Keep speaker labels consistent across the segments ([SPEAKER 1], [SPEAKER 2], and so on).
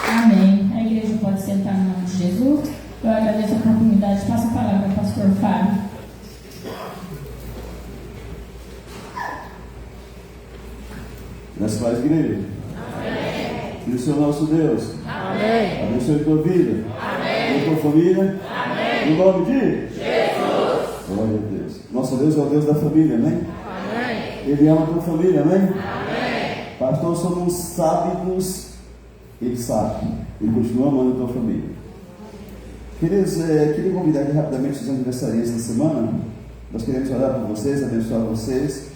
[SPEAKER 1] Amém. A igreja pode sentar no nome de Jesus. Eu agradeço a oportunidade. Passa a palavra ao pastor Fábio.
[SPEAKER 2] Graças a Deus, igreja.
[SPEAKER 3] Amém.
[SPEAKER 2] Que o Senhor nosso Deus.
[SPEAKER 3] Amém.
[SPEAKER 2] Abençoe a tua vida.
[SPEAKER 3] Amém.
[SPEAKER 2] E a tua família.
[SPEAKER 3] Amém.
[SPEAKER 2] No nome de
[SPEAKER 3] Jesus.
[SPEAKER 2] Glória a Deus. Nosso Deus é o Deus da família, amém?
[SPEAKER 3] Amém.
[SPEAKER 2] Ele ama a tua família, amém?
[SPEAKER 3] Amém.
[SPEAKER 2] Pastor, somos sábios. Ele sabe. Ele continua amando a tua família. Queridos, queria convidar aqui rapidamente os aniversariantes da semana. Nós queremos orar por vocês, abençoar vocês.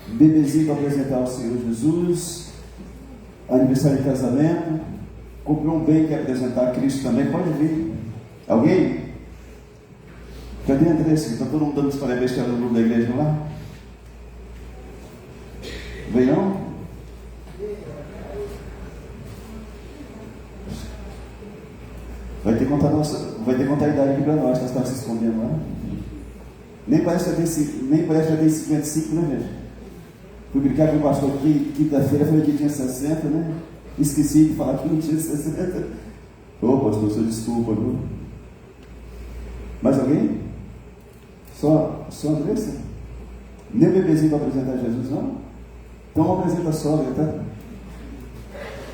[SPEAKER 2] Bebezinho para apresentar ao Senhor Jesus. Aniversário de casamento. Comprou um bem que apresentar a Cristo também. Pode vir. Alguém? Cadê a Andressa? Está todo mundo dando os parabéns para o grupo da igreja lá? Vem não? Vai ter que contar a idade aqui para nós, nós estamos se escondendo lá. Nem parece que já tem 55, né, gente? Fui brincar com o pastor aqui, quinta-feira, falei que tinha 60, né? Esqueci de falar que não tinha 60. Ô, pastor, só desculpa, viu? Mais alguém? Só Andressa? Nem o bebezinho para apresentar Jesus, não? Então apresenta a sogra, tá?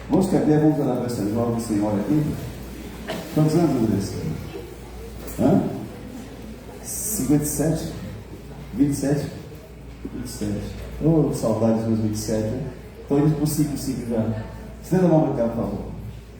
[SPEAKER 2] Vamos ficar pé, vamos orar para essa jovem senhora aqui. Quantos anos, Andressa? 57? 27? 27. Oh, saudades dos meus 27, né? Estou indo para o 5 já. Estenda a mão para cá, por favor.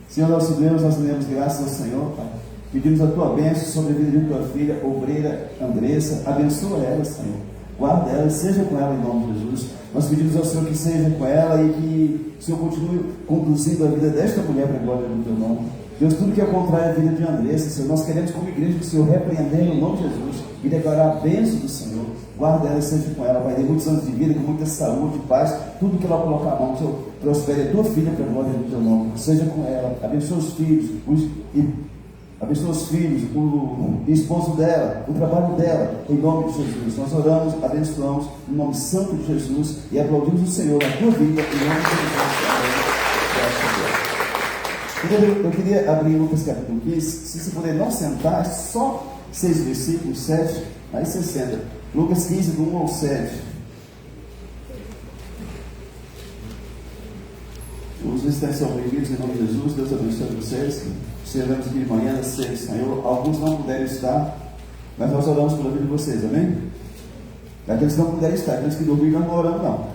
[SPEAKER 2] Senhor nosso Deus, nós damos graças ao Senhor, Pai. Pedimos a tua bênção sobre a vida de tua filha, obreira Andressa. Abençoa ela, Senhor. Guarda ela, seja com ela em nome de Jesus. Nós pedimos ao Senhor que seja com ela e que o Senhor continue conduzindo a vida desta mulher para a glória do teu nome. Deus, tudo que é contrário à vida de Andressa, Senhor, nós queremos como igreja que o Senhor repreender no nome de Jesus e declarar a bênção do Senhor. Guarda ela e seja com ela, vai ter muitos anos de vida, com muita saúde, paz, tudo que ela colocar a mão, Senhor, prospere a tua filha para a glória do teu nome. Seja com ela, abençoa os filhos, o esposo dela, o trabalho dela, em nome de Jesus. Nós oramos, abençoamos, em nome santo de Jesus, e aplaudimos o Senhor na tua vida, em nome de Jesus. Eu queria abrir Lucas capítulo 15, se você puder não sentar, só 6 versículos, 7, aí você senta. Lucas 15, do 1 ao 7. Os visitantes são bem-vindos em nome de Jesus. Deus abençoe vocês. Estivemos aqui de manhã, na ceia do Senhor. Alguns não puderam estar, mas nós oramos pela vida de vocês, amém? Aqueles que não puderam estar, aqueles que dormiram, não oramos, não.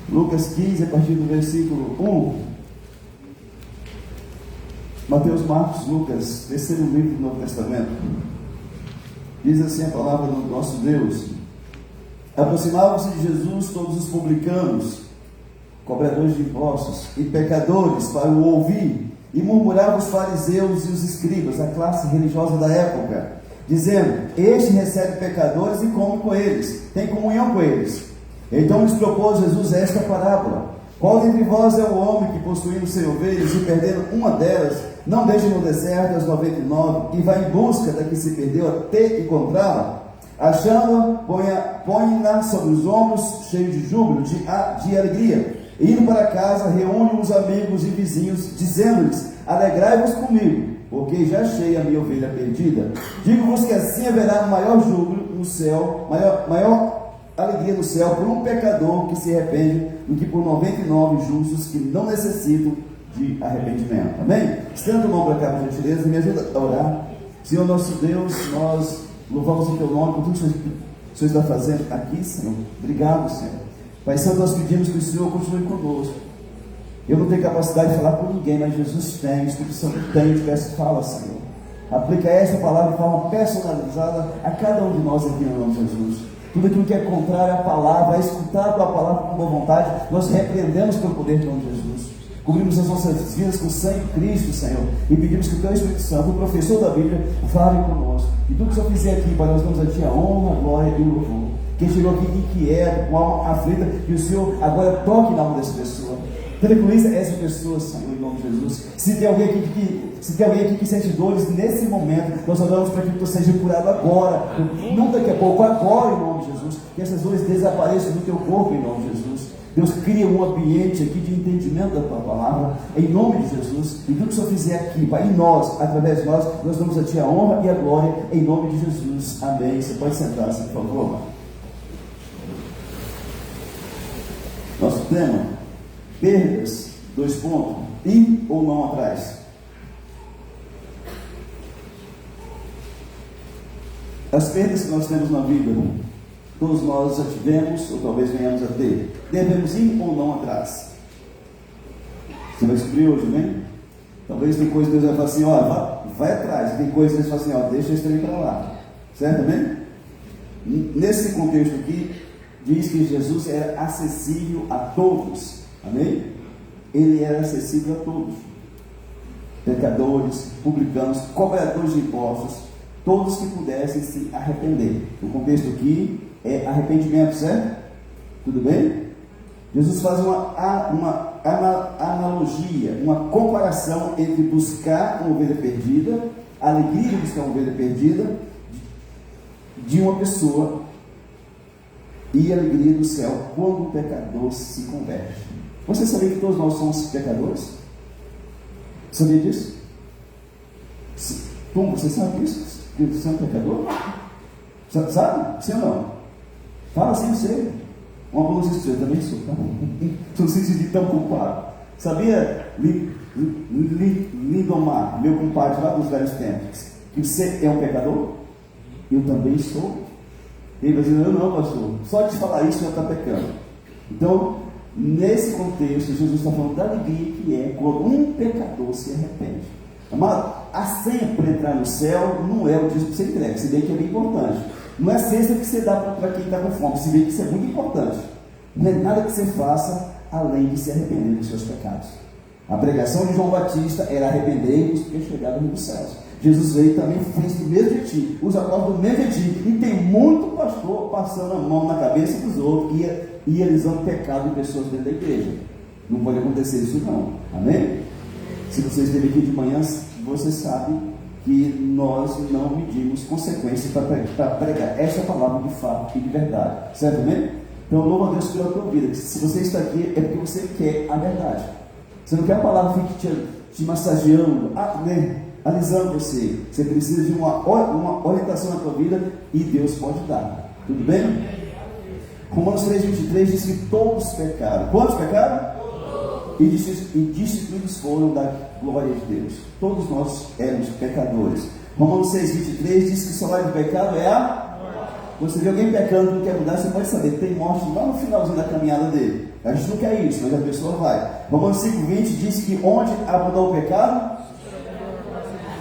[SPEAKER 2] Lucas 15, a partir do versículo 1. Mateus, Marcos, Lucas, terceiro livro do Novo Testamento. Diz assim a palavra do nosso Deus: aproximavam-se de Jesus todos os publicanos, cobradores de impostos e pecadores para o ouvir, e murmuravam os fariseus e os escribas, a classe religiosa da época, dizendo: este recebe pecadores e come com eles, tem comunhão com eles. Então lhes propôs Jesus esta parábola: qual dentre vós é o homem que, possuindo 100 ovelhas e perdendo uma delas, não deixa no deserto as 99 e vai em busca da que se perdeu até encontrá-la? Achando-a, põe-na sobre os ombros, cheio de júbilo, de alegria. E indo para casa, reúne os amigos e vizinhos, dizendo-lhes: alegrai-vos comigo, porque já achei a minha ovelha perdida. Digo-vos que assim haverá maior júbilo no céu, maior alegria no céu por um pecador que se arrepende do que por 99 justos que não necessitam de arrependimento. Amém? Estenda a mão para cá, por gentileza, me ajuda a orar. Senhor nosso Deus, nós louvamos o teu nome por tudo que o Senhor está fazendo aqui, Senhor. Obrigado, Senhor. Pai Santo, nós pedimos que o Senhor continue conosco. Eu não tenho capacidade de falar por ninguém, mas Jesus tem, o Espírito Santo tem. Eu te peço, fala, Senhor. Aplica esta palavra de forma personalizada a cada um de nós aqui no nome de Jesus. Tudo aquilo que é contrário à palavra, a escutar a tua palavra com boa vontade, nós repreendemos pelo poder de nome de Jesus. Cobrimos as nossas vidas com o sangue de Cristo, Senhor, e pedimos que o teu Espírito Santo, o professor da Bíblia, fale conosco. E tudo que o Senhor fizer aqui, Pai, nós damos a ti a honra, a glória e o louvor. Quem chegou aqui inquieto, com a alma aflita, que o Senhor agora toque na alma dessa pessoa. Tranquiliza essa pessoa, Senhor, em nome de Jesus. Se tem alguém aqui que sente dores nesse momento, nós oramos para que tu seja curado agora, não daqui a pouco, agora, em nome de Jesus. Que essas dores desapareçam do teu corpo, em nome de Jesus. Deus cria um ambiente aqui de entendimento da tua palavra, em nome de Jesus. E tudo que o Senhor fizer aqui, Pai, em nós, através de nós damos a Ti a honra e a glória, em nome de Jesus. Amém. Você pode sentar-se, por favor. Nosso tema: perdas, 2 pontos, ir ou não atrás. As perdas que nós temos na vida, todos nós já tivemos, ou talvez venhamos a ter. Devemos ir ou não atrás? Você vai descobrir hoje, né? Talvez tem coisa que Deus vai falar assim, ó, vai atrás. Tem coisa que Deus fala assim, ó, deixa esse trem para lá. Certo, amém? Nesse contexto aqui, diz que Jesus era acessível a todos. Amém? Ele era acessível a todos. Pecadores, publicanos, cobradores de impostos, todos que pudessem se arrepender. O contexto aqui é arrependimento, certo? Tudo bem? Jesus faz uma analogia, uma comparação entre buscar uma ovelha perdida, a alegria de buscar uma ovelha perdida, de uma pessoa, e a alegria do céu quando o pecador se converte. Você sabia que todos nós somos pecadores? Sabia disso? Como você sabe disso? Que você é um pecador? Sabe? Sim ou não? Fala assim, você. Uma boa eu também sou, tá? Não se sentir tão culpado. Sabia, Lindomar, meu compadre lá dos velhos tempos, que você é um pecador? Eu também sou. Ele vai dizer, eu não, pastor. Só de falar isso já está pecando. Então, nesse contexto, Jesus está falando da alegria que é quando um pecador se arrepende. Amado, a senha para entrar no céu não é o dízimo que você entrega, se bem que é bem importante. Não é a cesta que você dá para quem está com fome, se bem que isso é muito importante. Não é nada que você faça além de se arrepender dos seus pecados. A pregação de João Batista era arrepender-vos porque chegaram no reino dos céus. Jesus veio e também fez do mesmo jeitinho, os apóstolos do mesmo jeitinho. E tem muito pastor passando a mão na cabeça dos outros e realizando pecado de pessoas dentro da igreja. Não pode acontecer isso não. Amém? Se você esteve aqui de manhã, você sabe que nós não medimos consequências para pregar esta palavra de fato e de verdade. Certo, amém? Então, louva a Deus pela tua vida. Se você está aqui, é porque você quer a verdade. Você não quer a palavra que fique te massageando, alisando você. Você precisa de uma orientação na tua vida e Deus pode dar. Tudo bem? Romanos 3,23 diz que todos pecaram. Quantos pecaram? E destituídos foram da glória de Deus. Todos nós éramos pecadores. Romanos 6,23 diz que o salário do pecado é a morte. Você vê alguém pecando e não quer mudar, você pode saber, tem morte lá no finalzinho da caminhada dele. A gente não quer isso, mas a pessoa vai. Romanos 5,20 diz que onde abundou o pecado,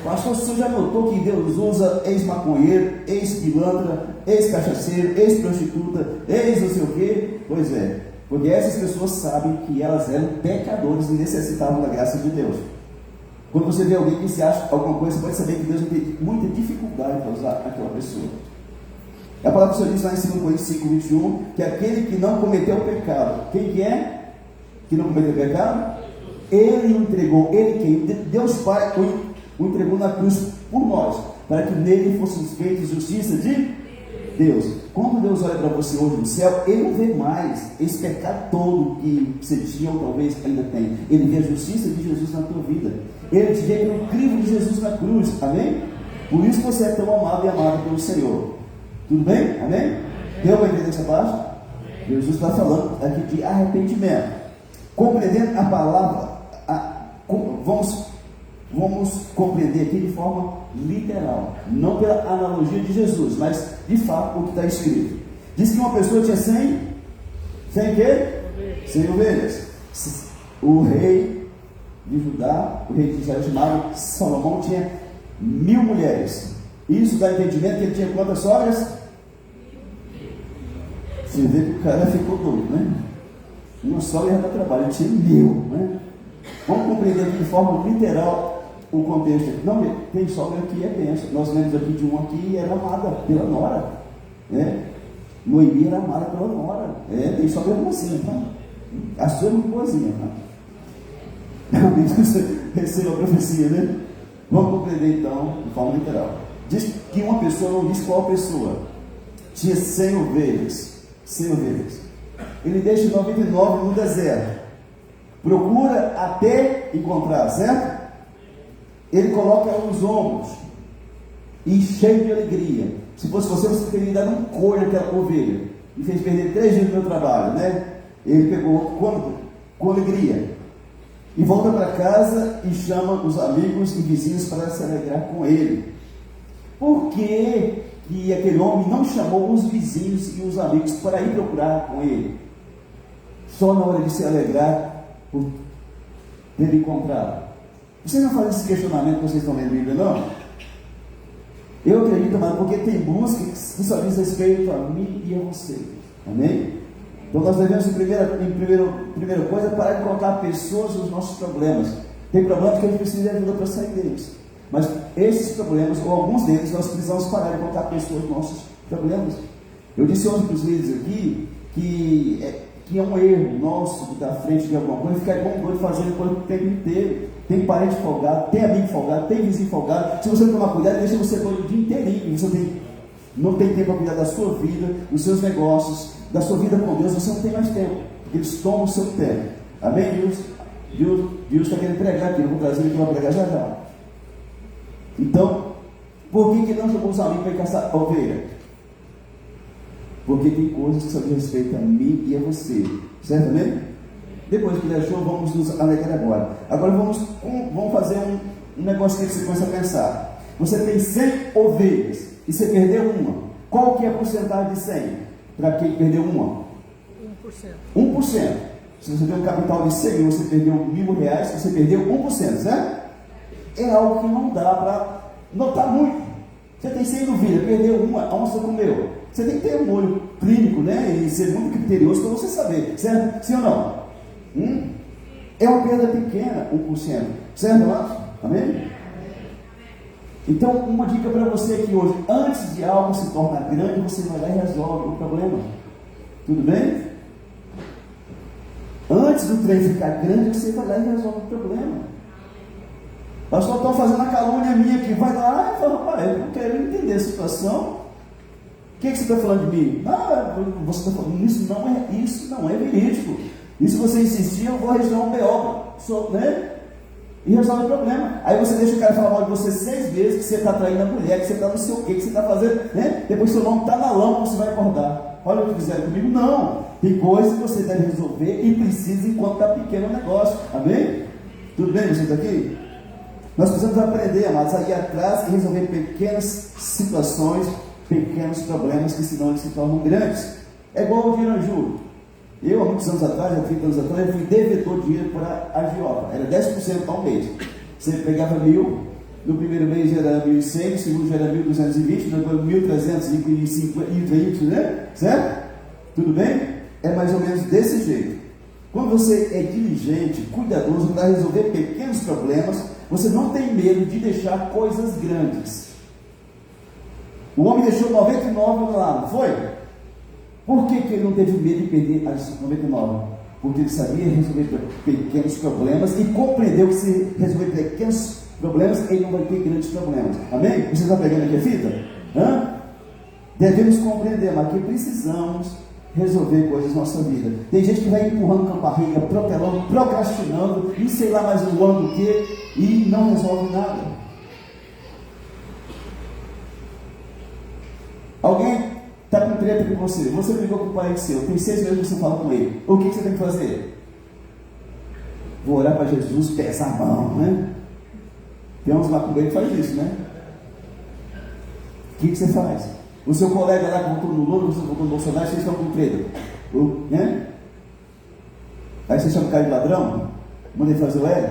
[SPEAKER 2] pastor, o senhor já notou que Deus usa ex-maconheiro, ex-pilantra, ex-cachaceiro, ex-prostituta, ex-não sei o quê? Pois é. Porque essas pessoas sabem que elas eram pecadores e necessitavam da graça de Deus. Quando você vê alguém que se acha alguma coisa, você pode saber que Deus tem muita dificuldade para usar aquela pessoa. A palavra do Senhor diz lá em 2 Coríntios 5,21 que aquele que não cometeu pecado, quem que é? Que não cometeu pecado? Ele o entregou, ele quem? Deus Pai o entregou na cruz por nós, para que nele fôssemos feitos justiça de Deus. Quando Deus olha para você hoje no céu, Ele não vê mais esse pecado todo que você tinha ou talvez ainda tem. Ele vê a justiça de Jesus na tua vida. Ele te vê pelo crivo de Jesus na cruz. Amém? Por isso você é tão amado e amado pelo Senhor. Tudo bem? Amém? Deu para entender essa parte? Jesus está falando aqui de arrependimento. Compreendendo a palavra, vamos compreender aqui de forma literal, não pela analogia de Jesus, mas de fato o que está escrito. Diz que uma pessoa tinha 100 quê? 100 ovelhas. O rei de Judá, o rei de Israel chamado Salomão, tinha 1000 mulheres. Isso dá entendimento que ele tinha quantas sogras? Você vê que o cara ficou doido, né? Uma sogra já dá trabalho, ele tinha 1000, né? Vamos compreender aqui de forma literal o contexto. Não, tem sogra que é bênção. Nós lemos aqui de uma que era amada pela nora, né? Noemi era amada pela nora. Tem sogra boazinha, tá? A sua é muito boazinha, tá? Realmente você receba a profecia, né? Vamos compreender então de forma literal. Diz que uma pessoa, não diz qual pessoa, tinha 100 ovelhas. 100 ovelhas. ele deixa 99 no deserto. Procura até encontrar, certo? Ele coloca nos ombros e cheio de alegria. Se fosse você, você teria dado um couro naquela ovelha. Me fez perder 3 dias do meu trabalho, né? Ele pegou com alegria e volta para casa e chama os amigos e vizinhos para se alegrar com ele. Por que aquele homem não chamou os vizinhos e os amigos para ir procurar com ele? Só na hora de se alegrar por ter encontrado. Vocês não fazem esse questionamento quando vocês estão lendo a Bíblia, não? Eu acredito, mas porque tem busca que só diz respeito a mim e a você. Amém? Então nós devemos, em primeira coisa, parar de contar pessoas os nossos problemas. Tem problemas que a gente precisa de ajuda para sair deles. Mas esses problemas, ou alguns deles, nós precisamos parar de contar pessoas os nossos problemas. Eu disse ontem para os líderes aqui que é um erro nosso de estar à frente de alguma coisa, ficar igual um doido fazendo coisa o tempo inteiro. Tem parente folgado, tem amigo folgado, tem vizinho folgado. Se você não tomar cuidado, deixa você doido o dia inteirinho. Você não tem tempo para cuidar da sua vida, dos seus negócios, da sua vida com Deus. Você não tem mais tempo, porque eles tomam o seu tempo. Amém, Deus? Deus está querendo pregar aqui. Eu vou trazer ele para pregar já já. Então, por que não chamou os amigos para ir caçar ovelha? Porque tem coisas que só diz respeito a mim e a você. Certo, amém? Depois que ele achou, vamos nos alegrar agora. Agora vamos fazer um negócio que você começa a pensar. Você tem 100 ovelhas e você perdeu uma. Qual que é a porcentagem de 100? Para quem perdeu uma? 1%. 1%. Se você tem um capital de 100 mil, você perdeu R$1.000, você perdeu 1%, certo? É algo que não dá para notar muito. Você tem 100 ovelhas, perdeu uma, aonde você comeu? Você tem que ter um olho clínico, né? E ser muito criterioso para você saber, certo? Sim ou não? É uma perda pequena, 1%. Certo, irmãos? Amém? Então, uma dica para você aqui hoje: antes de algo se tornar grande, você vai lá e resolve o problema. Tudo bem? Antes do trem ficar grande, você vai lá e resolve o problema. Pastor, estou fazendo a calúnia minha aqui. Vai lá e fala: rapaz, eu não quero entender a situação. O que você está falando de mim? Você está falando, isso não é verídico. E se você insistir, eu vou registrar um BO, né? E resolve o problema. Aí você deixa o cara falar mal de você 6 vezes, que você está traindo a mulher, que você está não sei o que você está fazendo, né? Depois seu nome está na lama, você vai acordar. Olha o que fizeram comigo. Não. Tem coisas que você deve resolver e precisa enquanto está pequeno o negócio. Amém? Tudo bem, vocês aqui? Nós precisamos aprender, amados, a ir atrás e resolver pequenas situações, pequenos problemas, que senão eles se tornam grandes. É igual o Giranjuro. Eu, há muitos anos atrás, há 30 anos atrás, eu fui devedor de dinheiro para a agiota. Era 10% ao mês. Você pegava 1.000, no primeiro mês era 1.100, no segundo já era 1.220, depois 1.350, né? Certo? Tudo bem? É mais ou menos desse jeito. Quando você é diligente, cuidadoso para resolver pequenos problemas, você não tem medo de deixar coisas grandes. O homem deixou 99 lá, não foi? Por que ele não teve medo de perder as 99? Porque ele sabia resolver pequenos problemas e compreendeu que se resolver pequenos problemas, ele não vai ter grandes problemas. Amém? Você está pegando aqui a fita? Devemos compreender, mas que precisamos resolver coisas na nossa vida. Tem gente que vai empurrando com a barriga, protelando, procrastinando, e sei lá mais um ano do que, e não resolve nada. Alguém está com treta com você brigou com o pai seu, tem 6 meses que você fala com ele. O que você tem que fazer? Vou orar para Jesus, pesar a mão, né? Tem uns macumbeiros que faz isso, né? O que você faz? O seu colega lá que votou no Lula, você votou no Bolsonaro, vocês estão com treta, né? Aí você chama o cara de ladrão? Manda ele fazer o L?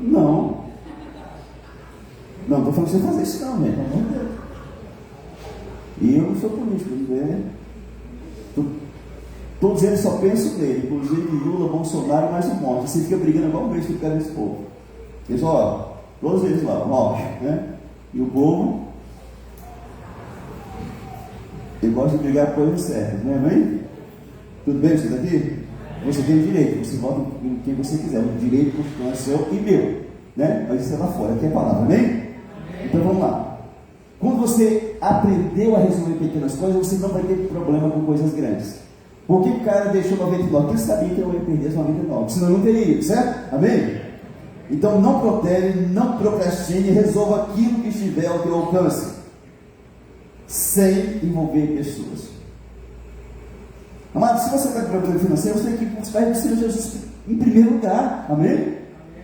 [SPEAKER 2] Não, estou falando para você fazer isso não, né? Pelo amor de Deus. E eu não sou político, né? Todos eles só pensam nele, inclusive Lula, Bolsonaro e mais um monte. Você fica brigando igual um beijo que quer nesse povo. Eles, todos eles lá, né? E o povo, ele gosta de brigar por coisas certas, não é, mãe? Tudo bem isso daqui? Você tem direito, você vota em quem você quiser. O direito constitucional é seu e meu, né? Mas isso é lá fora, aqui é a palavra, amém? Então vamos lá. Quando você aprendeu a resolver pequenas coisas, você não vai ter problema com coisas grandes. Por que o cara deixou 99? Porque ele sabia que eu ia perder as 99, senão eu não teria ido, certo? Amém? Então não protele, não procrastine, resolva aquilo que estiver ao teu alcance, sem envolver pessoas. Amado, se você está com problema financeiro, você tem que buscar o Senhor Jesus em primeiro lugar, amém?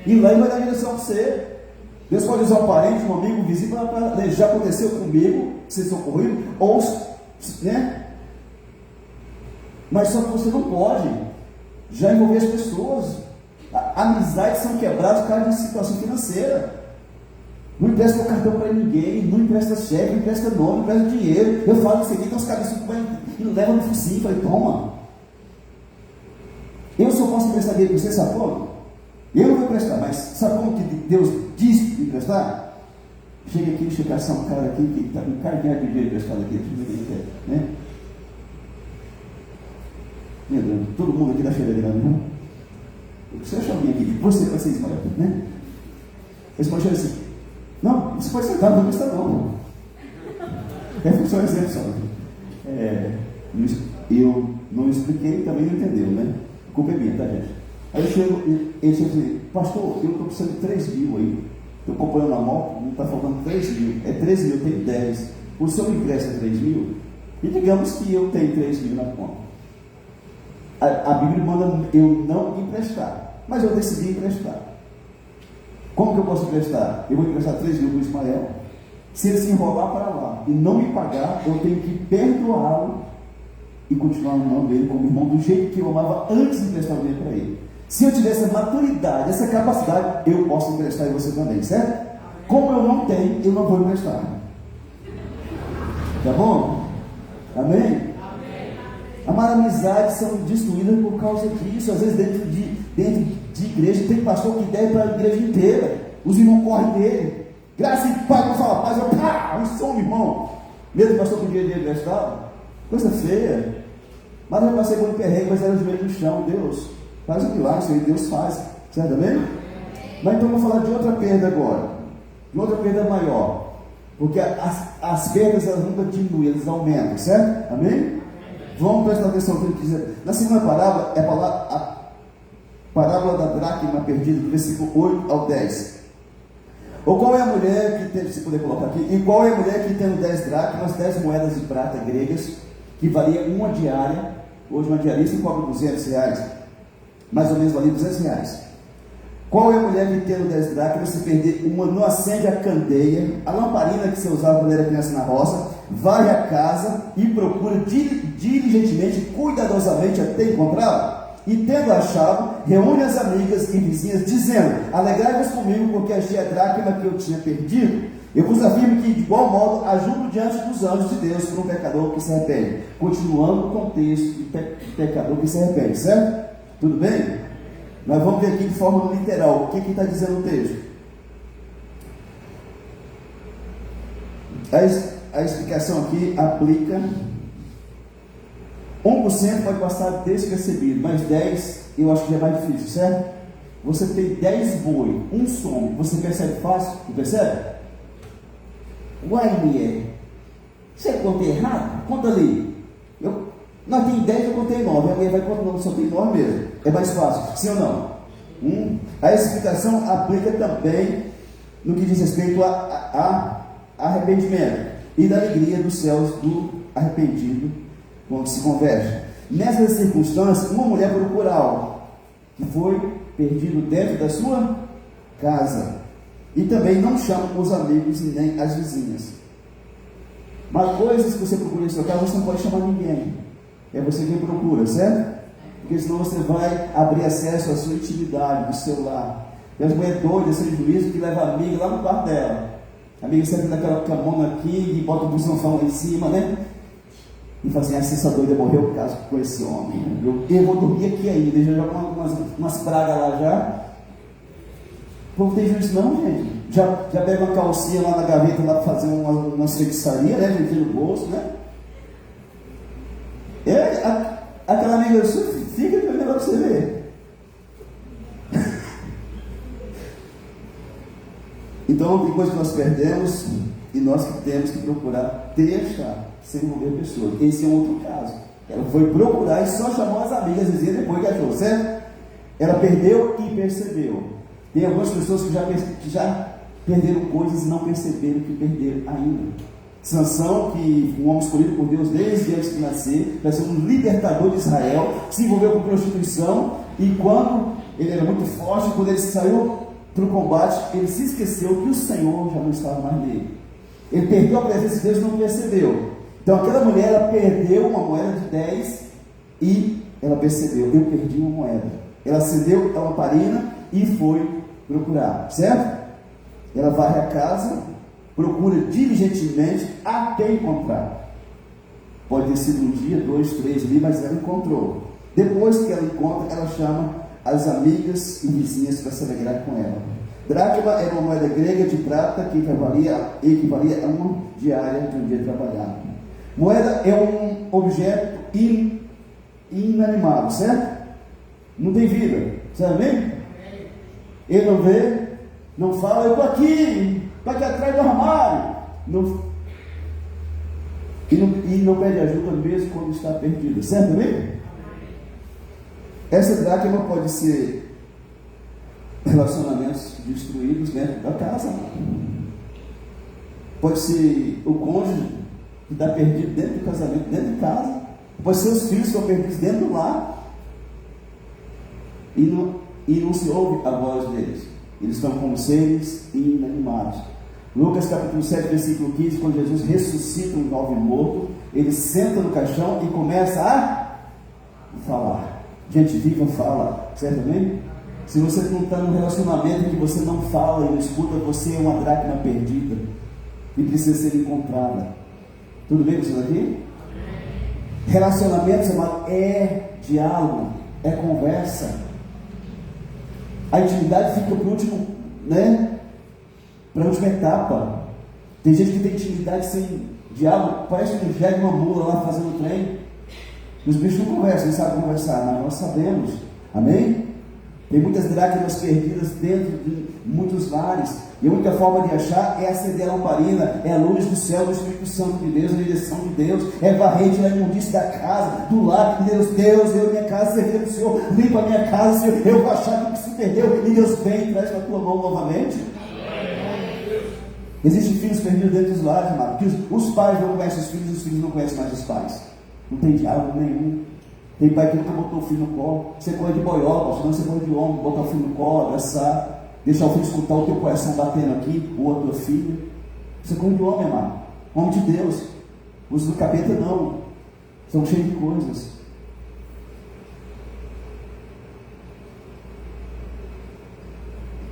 [SPEAKER 2] E lá Ele vai dar direção a você. Deus pode usar um parente, um amigo, um vizinho, para já aconteceu comigo, ser socorrido, ou, né? Mas só que você não pode já envolver as pessoas. Amizades são quebradas por causa de situação financeira. Não empresta cartão para ninguém, não empresta cheque, não empresta nome, não empresta dinheiro. Eu falo isso aqui, então os caras e levam no focinho, falei, toma. Eu só posso emprestar dinheiro para você, sabe como? Eu não vou emprestar, mas sabe como que Deus diz para emprestar? Chega aqui, chegar um cara aqui que está com cara de dinheiro emprestado aqui, né? Meu Deus, todo mundo aqui da feira grande, né? Você acha alguém aqui? Você vai ser Ismael, né? Eles podem chegar assim, não, você pode sentar, não está não. É só um exemplo só. Eu não expliquei, também não entendeu, né? A culpa é minha, tá, gente? Aí eu chego, ele chega assim, pastor, eu estou precisando de 3 mil aí. Estou acompanhando a moto, não está faltando 3 mil. É 13 mil, eu tenho 10. O senhor me empresta 3 mil? E digamos que eu tenho 3 mil na conta. A Bíblia manda eu não emprestar, mas eu decidi emprestar. Como que eu posso emprestar? Eu vou emprestar 3 mil para o Ismael. Se ele se enrolar para lá e não me pagar, eu tenho que perdoá-lo e continuar amando ele como irmão do jeito que eu amava antes de emprestar o dinheiro para ele. Se eu tivesse a maturidade, essa capacidade, eu posso emprestar em você também, certo? Como eu não tenho, eu não vou emprestar. Tá bom? Amém? Amar, amizades são destruídas por causa disso. Às vezes dentro de igreja tem pastor que deve para a igreja inteira. Os irmãos correm dele. Graça e paz, quando fala paz, eu pá, eu sou um irmão. Mesmo o pastor com dinheiro emprestado. Coisa feia. Mas eu passei por um perrengue, mas era o joelho no chão. Deus, faz um milagre, isso aí Deus faz. Certo, amém? Mas então eu vou falar de outra perda agora. De outra perda maior. Porque as perdas elas nunca diminuem, elas aumentam, certo? Amém? Vamos prestar atenção no que ele diz. Na segunda parábola, é a parábola da dracma perdida, do versículo 8 ao 10. Ou qual é a mulher que tem, se puder colocar aqui, e qual é a mulher que tendo 10 dracmas, 10 moedas de prata gregas, que valia uma diária, hoje uma diarista cobra R$200, mais ou menos valia R$200. Qual é a mulher que tendo 10 dracmas, se perder uma, não acende a candeia, a lamparina que você usava quando era criança na roça, vai à casa e procura diligentemente, cuidadosamente até encontrá-la? E tendo achado, reúne as amigas e vizinhas, dizendo: alegrai-vos comigo, porque achei a dracma que eu tinha perdido. Eu vos afirmo que, de igual modo, ajudo diante dos anjos de Deus por um pecador que se arrepende. Continuando o contexto de pecador que se arrepende, certo? Tudo bem? Nós vamos ver aqui de forma literal. O que está dizendo o texto? A explicação aqui aplica. 1% pode passar despercebido, mas 10% eu acho que já é mais difícil, certo? Você tem 10 boi, um some, você percebe fácil? Não percebe? Uai, mulher, você contou errado? Conta ali. Nós tem 10, eu contei 9. A mulher vai contar, não, só tem 9 mesmo. É mais fácil, sim ou não? A explicação aplica também no que diz respeito a arrependimento e da alegria dos céus do arrependido quando se converte. Nessas circunstâncias, uma mulher procura algo que foi perdido dentro da sua casa e também não chama os amigos e nem as vizinhas. Mas coisas que você procura em sua casa, você não pode chamar ninguém. É você quem procura, certo? Porque senão você vai abrir acesso à sua intimidade, do seu lar. E as mulheres doidas, sem juízo, que leva a amiga lá no quarto dela. A amiga sempre daquela camona aqui e bota o buçãozão lá em cima, né? E fala assim: essa doida morreu por causa com esse homem. Eu vou dormir aqui ainda, já joga umas pragas lá já. O povo tem juízo não, gente. Já pega uma calcinha lá na gaveta lá para fazer uma feitiçaria, né? Gente, no bolso, né? Aquela amiga sua, fica que eu para você ver. Então tem coisa que nós perdemos e nós que temos que procurar deixar sem envolver pessoas. Esse é um outro caso. Ela foi procurar e só chamou as amigas e dizia depois que achou, certo? Ela perdeu e percebeu. Tem algumas pessoas que já perderam coisas e não perceberam que perderam ainda. Sansão, que um homem escolhido por Deus desde antes de nascer, para ser um libertador de Israel, se envolveu com prostituição, e quando ele era muito forte, quando ele saiu para o combate, ele se esqueceu que o Senhor já não estava mais nele. Ele perdeu a presença de Deus e não percebeu. Então aquela mulher, ela perdeu uma moeda de 10 e ela percebeu, eu perdi uma moeda. Ela acendeu a lamparina e foi procurar, certo? Ela varre a casa, procura diligentemente até encontrar. Pode ter sido um dia, 2, 3 ali, mas ela encontrou. Depois que ela encontra, ela chama as amigas e vizinhas para se alegrar com ela. Dracma era uma moeda grega de prata que equivalia a uma diária de um dia trabalhado. Moeda é um objeto inanimado, certo? Não tem vida, sabe bem? Ele não vê, não fala, eu estou aqui atrás do armário. E não pede ajuda mesmo quando está perdido, certo bem? Essa dracma pode ser relacionamentos destruídos dentro da casa. Pode ser o cônjuge que está perdido dentro do casamento, dentro de casa. Pode ser os filhos que estão perdidos dentro do lar. E não se ouve a voz deles. Eles estão como seres inanimados. Lucas capítulo 7, versículo 15, quando Jesus ressuscita um jovem morto, ele senta no caixão e começa a falar. Gente viva fala, certo bem? Se você não está num relacionamento que você não fala e não escuta, você é uma dracma perdida e precisa ser encontrada. Tudo bem com isso aqui? Relacionamento, amado, é diálogo, é conversa. A intimidade fica para o último, né? Para a última etapa. Tem gente que tem intimidade sem diálogo, parece que jegue uma mula lá fazendo trem. Os bichos não conversam, não sabem conversar, mas nós sabemos. Amém? Tem muitas dracmas perdidas dentro de muitos lares. E a única forma de achar é acender a lamparina, é a luz do céu, do Espírito Santo de Deus, a direção de Deus, é varrer a imundície da casa, do lar de Deus. Deus, eu e minha casa servirei do Senhor, limpa a minha casa, Senhor, eu vou achar tudo que se perdeu, e Deus vem e traz para a tua mão novamente. Existem filhos perdidos dentro dos lares, amado, que os pais não conhecem os filhos não conhecem mais os pais. Não tem diálogo nenhum. Tem pai que nunca botou o filho no colo. Você corre de boiola, senão você corre de homem, botar o filho no colo, abraçar, deixar o filho escutar o teu coração batendo aqui, ou a tua filha. Você corre de homem, amado. Homem de Deus. Os do capeta não. São cheios de coisas.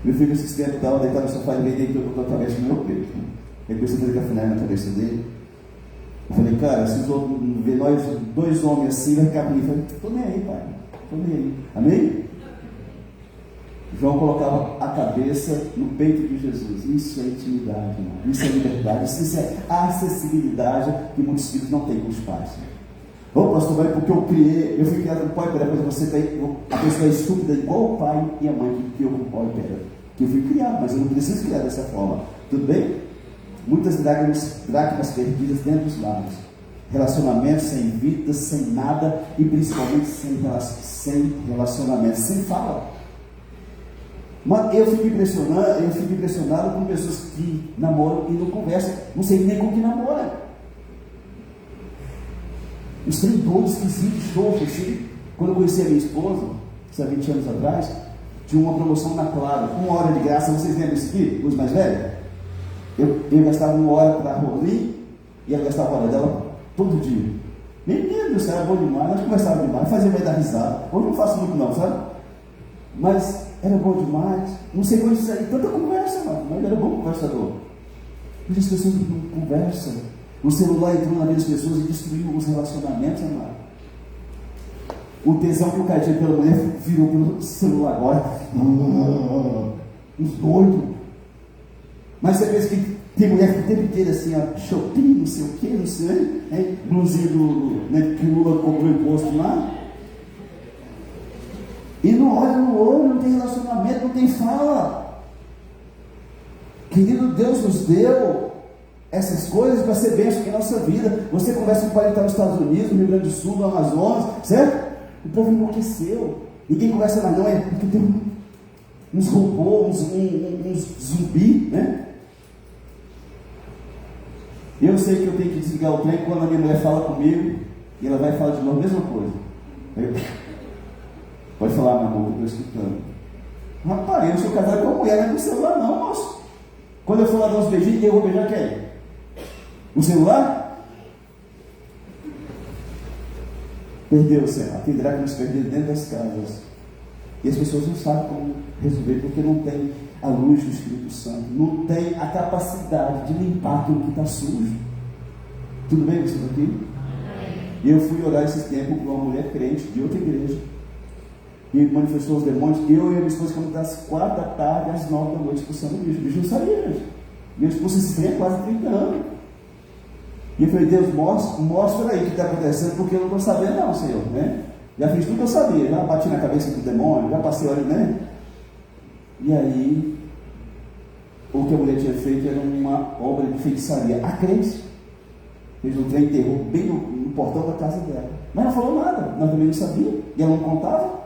[SPEAKER 2] Meu filho, esse tempo estava deitado no sofá e ele deitou com a cabeça no meu peito. Ele começou a fazer cafuné na cabeça dele. Eu falei, cara, se ver nós dois homens assim, vai ficar comigo. Eu falei, estou nem aí, pai, estou nem aí. Amém? João colocava a cabeça no peito de Jesus. Isso é intimidade, irmão. Isso é liberdade, isso é acessibilidade que muitos filhos não têm com os pais. Ô pastor, vai porque eu criei, eu fui criado com pai, pera, você tá aí, a pessoa é estúpida igual o pai e a mãe que criou com o pai, pera. Que eu fui criado, mas eu não preciso criar dessa forma. Tudo bem? Muitas dracmas perdidas dentro dos lares. Relacionamentos sem vida, sem nada e principalmente sem relacionamento, sem fala. Mas eu fico impressionado com pessoas que namoram e não conversam. Não sei nem com que namoram. Os trem todos esquisitos, xoxos, assim. Quando eu conheci a minha esposa, há 20 anos atrás, tinha uma promoção na Claro, 1 hora de graça. Vocês lembram isso aqui? Os mais velhos? Eu gastava 1 hora para Rolim e ela gastava a hora dela todo dia. Menino, isso era bom demais, nós conversávamos demais, fazia meio dar risada. Hoje não faço muito não, sabe? Mas era bom demais. Não sei quando sair tanta conversa, mas ele era bom conversador. Mas as pessoas não conversam. O celular entrou na vida das pessoas e destruiu os relacionamentos, amado. O tesão que o cara tinha pela mulher virou pelo celular agora. Uns doidos. Mas você pensa que tem mulher que o tempo inteiro assim, ó, shopping, não sei o que, não sei, né? Blusinha né, que Lula comprou imposto lá. E não olha no olho, não tem relacionamento, não tem fala. Querido, Deus nos deu essas coisas para ser bênção em nossa vida. Você conversa com o pai que está nos Estados Unidos, no Rio Grande do Sul, no Amazonas, certo? O povo enlouqueceu. Ninguém conversa mais não, é porque tem uns robôs, uns zumbi, né? Eu sei que eu tenho que desligar o trem quando a minha mulher fala comigo e ela vai falar de novo a mesma coisa. Pode falar, meu amor, que eu estou escutando. Rapaz, eu sou casado com a mulher, não é com o celular não, moço. Quando eu for lá dar uns beijinhos, eu vou beijar quem? O celular? Perdeu, Senhor. Terá que nos perder dentro das casas. E as pessoas não sabem como resolver, porque não tem a luz do Espírito Santo, não tem a capacidade de limpar aquilo que está sujo. Tudo bem você aqui? E eu fui orar esse tempo com uma mulher crente de outra igreja, e manifestou os demônios. Eu e a minha esposa ficamos das 4 da tarde às 9 da noite expulsando o bicho. O bicho não sabia, gente. E eu expulso esse trem há quase 30 anos. E eu falei, Deus, mostra aí o que está acontecendo, porque eu não estou sabendo não, Senhor, né? Já fiz tudo que eu sabia, já bati na cabeça do demônio, já passei olho, né? E aí, o que a mulher tinha feito era uma obra de feitiçaria. A crente fez um trem terror bem no portão da casa dela. Mas não falou nada, nós também não sabia, e ela não contava.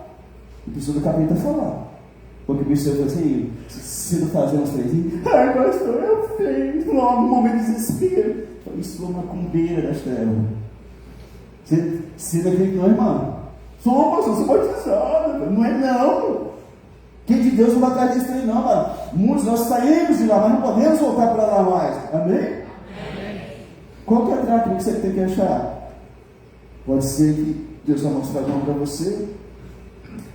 [SPEAKER 2] E precisou do capeta falar. Porque o bicho falou assim, se não fazer uns trenzinhos, ai, pastor, eu fiz, logo no momento de desespero. Falei, isso foi uma macumbeira das trevas. Você não acredita não, irmão? Sou pastor, sou batizado. Não é não. Quem de Deus não vai atrás desse trem não, mano. Muitos nós saímos de lá, mas não podemos voltar para lá mais. Amém? Amém. Qual que é a dracma que você tem que achar? Pode ser que Deus vai mostrar algo para você.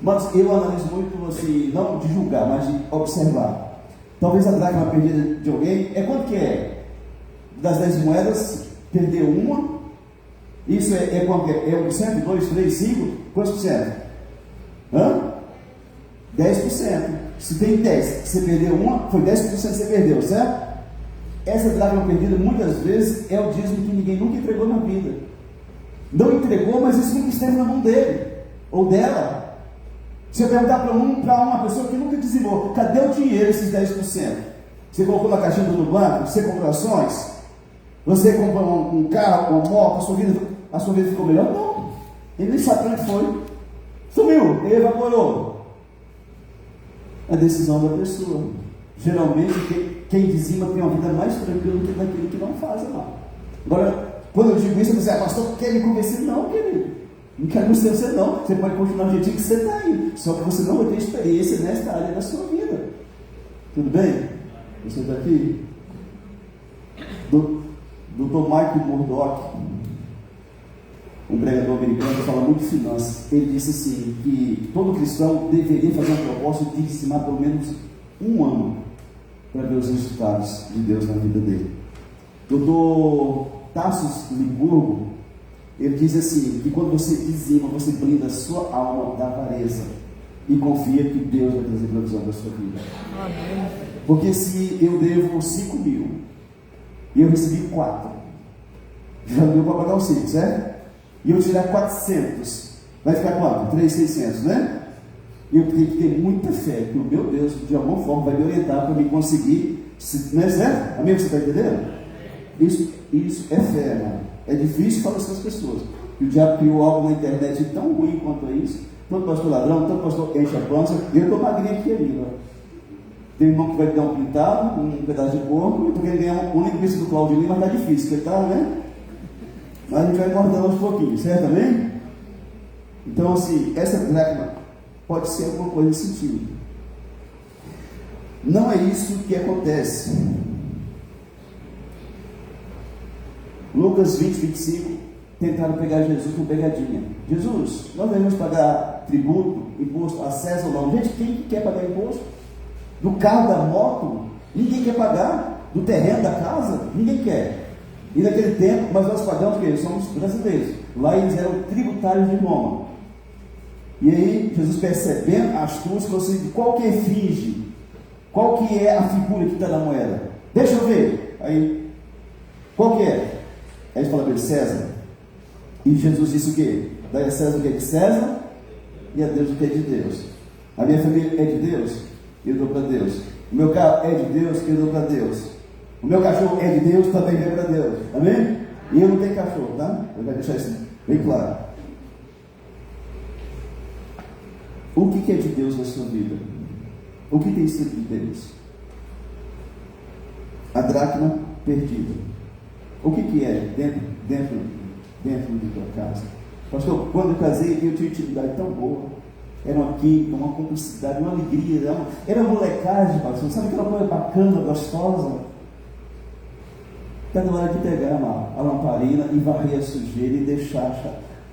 [SPEAKER 2] Mas eu analiso muito assim, não de julgar, mas de observar. Talvez a dracma perdida de alguém, é quanto que é? Das 10 moedas, perdeu uma. Isso é quanto que é? É 1%, 2, 3, 5? Quantos por cento? 10%. Se tem 10, você perdeu uma, foi 10% que você perdeu, certo? Essa dracma perdida muitas vezes é o dízimo que ninguém nunca entregou na vida. Não entregou, mas isso nunca esteve na mão dele ou dela. Se eu perguntar para uma pessoa que nunca dizimou, cadê o dinheiro, esses 10%? Você colocou na caixinha do banco, você comprou ações, você comprou um carro, uma moto, a sua vida ficou melhor? Não. Ele nem sabe para onde foi. Sumiu, ele evaporou. É a decisão da pessoa. Geralmente, quem dizima tem uma vida mais tranquila do que daquele que não faz, não. Agora, quando eu digo isso, você diz, pastor, quer me convencer? Não, querido. Não quero convencer você não. Você pode continuar do jeitinho que você está aí. Só que você não vai ter experiência nesta área da sua vida. Tudo bem? Você está aqui? Dr. Michael Murdock, um pregador americano que fala muito de finanças, ele disse assim, que todo cristão deveria fazer uma proposta de dizimar pelo menos um ano para ver os resultados de Deus na vida dele. Dr. Tassos Limburgo, ele diz assim, que quando você dizima, você blinda a sua alma da avareza e confia que Deus vai trazer provisão para a sua vida. Amém. Porque se eu devo 5 mil e eu recebi 4, já deu para pagar os 5, certo? E eu tirar 400, vai ficar quanto? 3.600, né? Eu tenho que ter muita fé, que o meu Deus, de alguma forma, vai me orientar para me conseguir, não é certo? Amém? Você está entendendo? Isso é fé, irmão. É difícil falar isso com as pessoas. E o diabo criou algo na internet tão ruim quanto isso. Tanto pastor ladrão, tanto pastor enche a pança. Eu estou magrinho aqui ali, ó. Tem um irmão que vai dar um pintado, um pedaço de porco, e porque ele ganha um linguiça do Claudio Lima, mas está difícil, porque ele está, né? Mas a gente vai cortando aos pouquinhos, certo? Amém? Então, assim, essa dracma pode ser alguma coisa nesse sentido. Não é isso que acontece. Lucas 20, 25, tentaram pegar Jesus com pegadinha. Jesus, nós devemos pagar tributo, imposto a César ou não? Gente, quem quer pagar imposto? Do carro, da moto? Ninguém quer pagar. Do terreno, da casa? Ninguém quer. E naquele tempo, mas nós pagamos porque somos brasileiros. Lá eles eram tributários de Roma. E aí, Jesus percebendo a astúcia, falou assim, qual que é finge? Qual que é a figura que está na moeda? Deixa eu ver. Aí, qual que é? Aí ele fala para ele, César. E Jesus disse o quê? Dai a César o que é de César e a Deus o que é de Deus. A minha família é de Deus, eu dou para Deus. O meu carro é de Deus, eu dou para Deus. O meu cachorro é de Deus, também é para Deus. Amém? E eu não tenho cachorro, tá? Eu vou deixar isso bem claro. O que é de Deus na sua vida? O que tem sido de Deus? A dracma perdida. O que é dentro de tua casa? Pastor, quando eu casei, eu tinha uma intimidade tão boa. Era uma química, uma cumplicidade, uma alegria. Era uma molecagem, pastor. Sabe aquela coisa bacana, gostosa? Está na hora de pegar a lamparina e varrer a sujeira e deixar